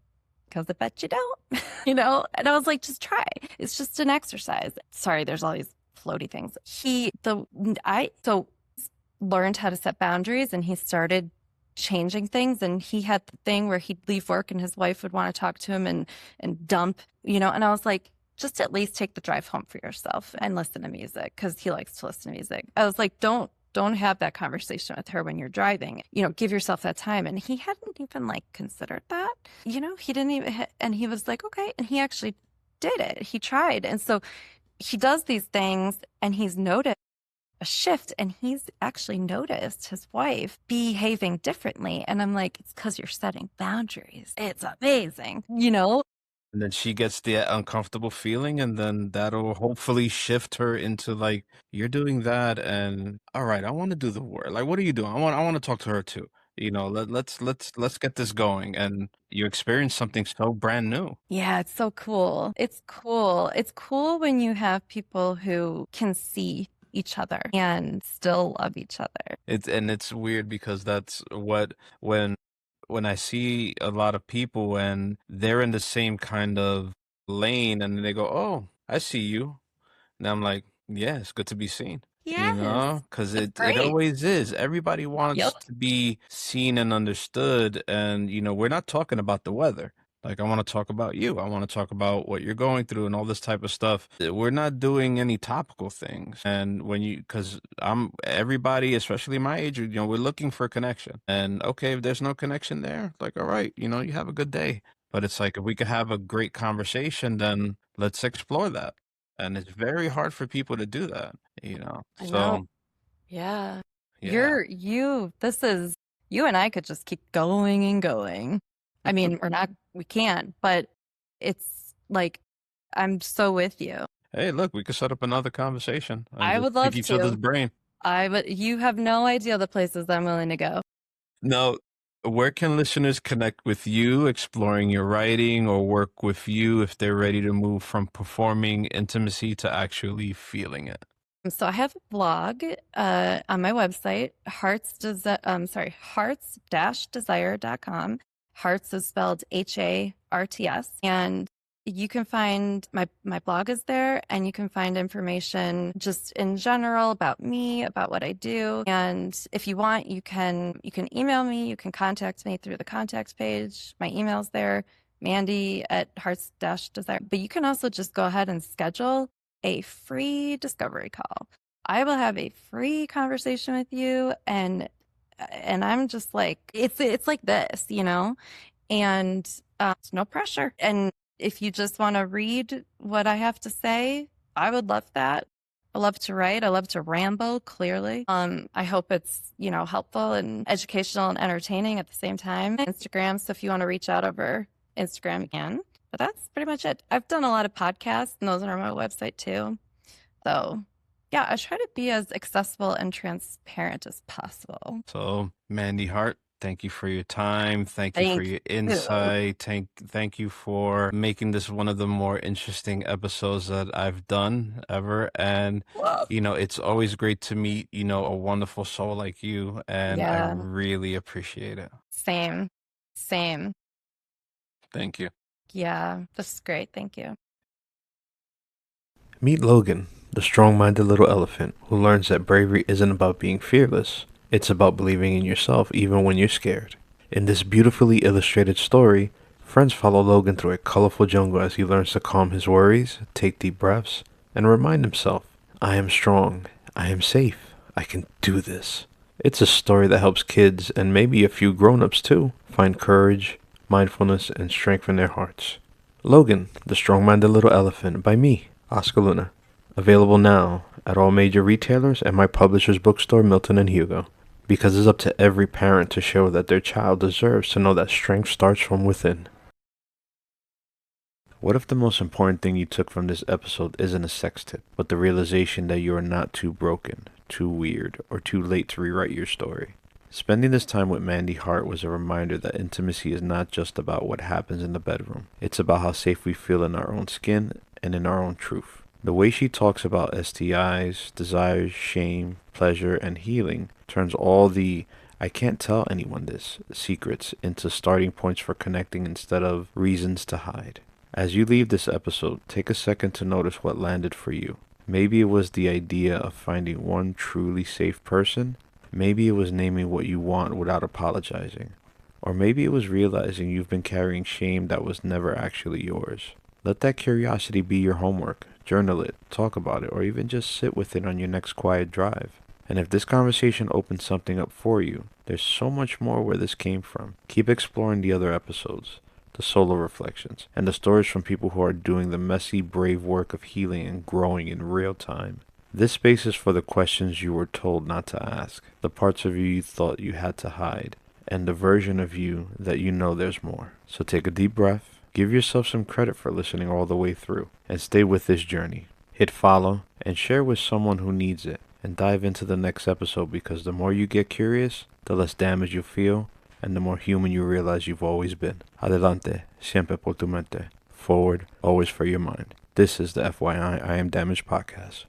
Because I bet you don't, And I was like, just try. It's just an exercise. Sorry, there's all these floaty things. So learned how to set boundaries and he started changing things. And he had the thing where he'd leave work and his wife would want to talk to him and dump, and I was like, just at least take the drive home for yourself and listen to music because he likes to listen to music. I was like, don't have that conversation with her when you're driving. Give yourself that time. And he hadn't even like considered that. He didn't even, and he was like, okay. And he actually did it. He tried. And so he does these things and he's noticed a shift and he's actually noticed his wife behaving differently. And I'm like, it's because you're setting boundaries. It's amazing. And then she gets the uncomfortable feeling, and then that'll hopefully shift her into like, you're doing that, and all right, I want to do the work. Like, what are you doing? I want to talk to her too. Let's get this going, and you experience something so brand new. Yeah, it's so cool. It's cool. It's cool when you have people who can see each other and still love each other. It's weird because that's what when I see a lot of people and they're in the same kind of lane and they go, "Oh, I see you." And I'm like, "Yeah, it's good to be seen." Yes, Because it's it great. always is. Everybody wants Yep. to be seen and understood. And, we're not talking about the weather. Like, I want to talk about you. I want to talk about what you're going through and all this type of stuff. We're not doing any topical things. And because everybody, especially my age, we're looking for a connection. And okay, if there's no connection there, like, all right, you have a good day. But it's like, if we could have a great conversation, then let's explore that. And it's very hard for people to do that, I know. So, Yeah. yeah. You and I could just keep going and going. I mean, we can't, but it's like, I'm so with you. Hey, look, we could set up another conversation and I just would pick love each other's to. brain. You have no idea the places I'm willing to go. Now, where can listeners connect with you, exploring your writing, or work with you if they're ready to move from performing intimacy to actually feeling it? So I have a blog on my website, hearts-desire.com. Hearts is spelled Harts. And you can find my blog is there and you can find information just in general about me, about what I do. And if you want, you can email me, you can contact me through the contact page. My email's there, Mandy at Hearts-Desire. But you can also just go ahead and schedule a free discovery call. I will have a free conversation with you and I'm just like it's like this. And it's no pressure. And if you just want to read what I have to say, I would love that. I love to write. I love to ramble, clearly. I hope it's, helpful and educational and entertaining at the same time. Instagram, so if you want to reach out over Instagram, you can. But that's pretty much it. I've done a lot of podcasts, and those are on my website too. So, yeah, I try to be as accessible and transparent as possible. So, Mandy Hart, thank you for your time. Thank you for Thank your you. insight. Thank you for making this one of the more interesting episodes that I've done ever. And, Whoa. it's always great to meet, a wonderful soul like you. And I Yeah, really appreciate it. same. Same. Thank you. Yeah, this is great. Thank you. Meet Logan, the strong-minded little elephant who learns that bravery isn't about being fearless. It's about believing in yourself even when you're scared. In this beautifully illustrated story, friends follow Logan through a colorful jungle as he learns to calm his worries, take deep breaths, and remind himself, I am strong, I am safe, I can do this. It's a story that helps kids, and maybe a few grown-ups too, find courage, mindfulness, and strengthen their hearts. Logan, the Strong-Minded Little Elephant by me, Oscar Luna. Available now at all major retailers and my publisher's bookstore, Milton and Hugo. Because it's up to every parent to show that their child deserves to know that strength starts from within. What if the most important thing you took from this episode isn't a sex tip, but the realization that you are not too broken, too weird, or too late to rewrite your story? Spending this time with Mandy Hart was a reminder that intimacy is not just about what happens in the bedroom. It's about how safe we feel in our own skin and in our own truth. The way she talks about STIs, desires, shame, pleasure, and healing turns all the "I can't tell anyone this" secrets into starting points for connecting instead of reasons to hide. As you leave this episode, take a second to notice what landed for you. Maybe it was the idea of finding one truly safe person. Maybe it was naming what you want without apologizing. Or maybe it was realizing you've been carrying shame that was never actually yours. Let that curiosity be your homework. Journal it, talk about it, or even just sit with it on your next quiet drive. And if this conversation opens something up for you, there's so much more where this came from. Keep exploring the other episodes, the solo reflections, and the stories from people who are doing the messy, brave work of healing and growing in real time. This space is for the questions you were told not to ask, the parts of you thought you had to hide, and the version of you that you know there's more. So take a deep breath, give yourself some credit for listening all the way through, and stay with this journey. Hit follow, and share with someone who needs it, and dive into the next episode, because the more you get curious, the less damage you'll feel, and the more human you realize you've always been. Adelante, siempre por tu mente. Forward, always for your mind. This is the FYI I Am Damaged podcast.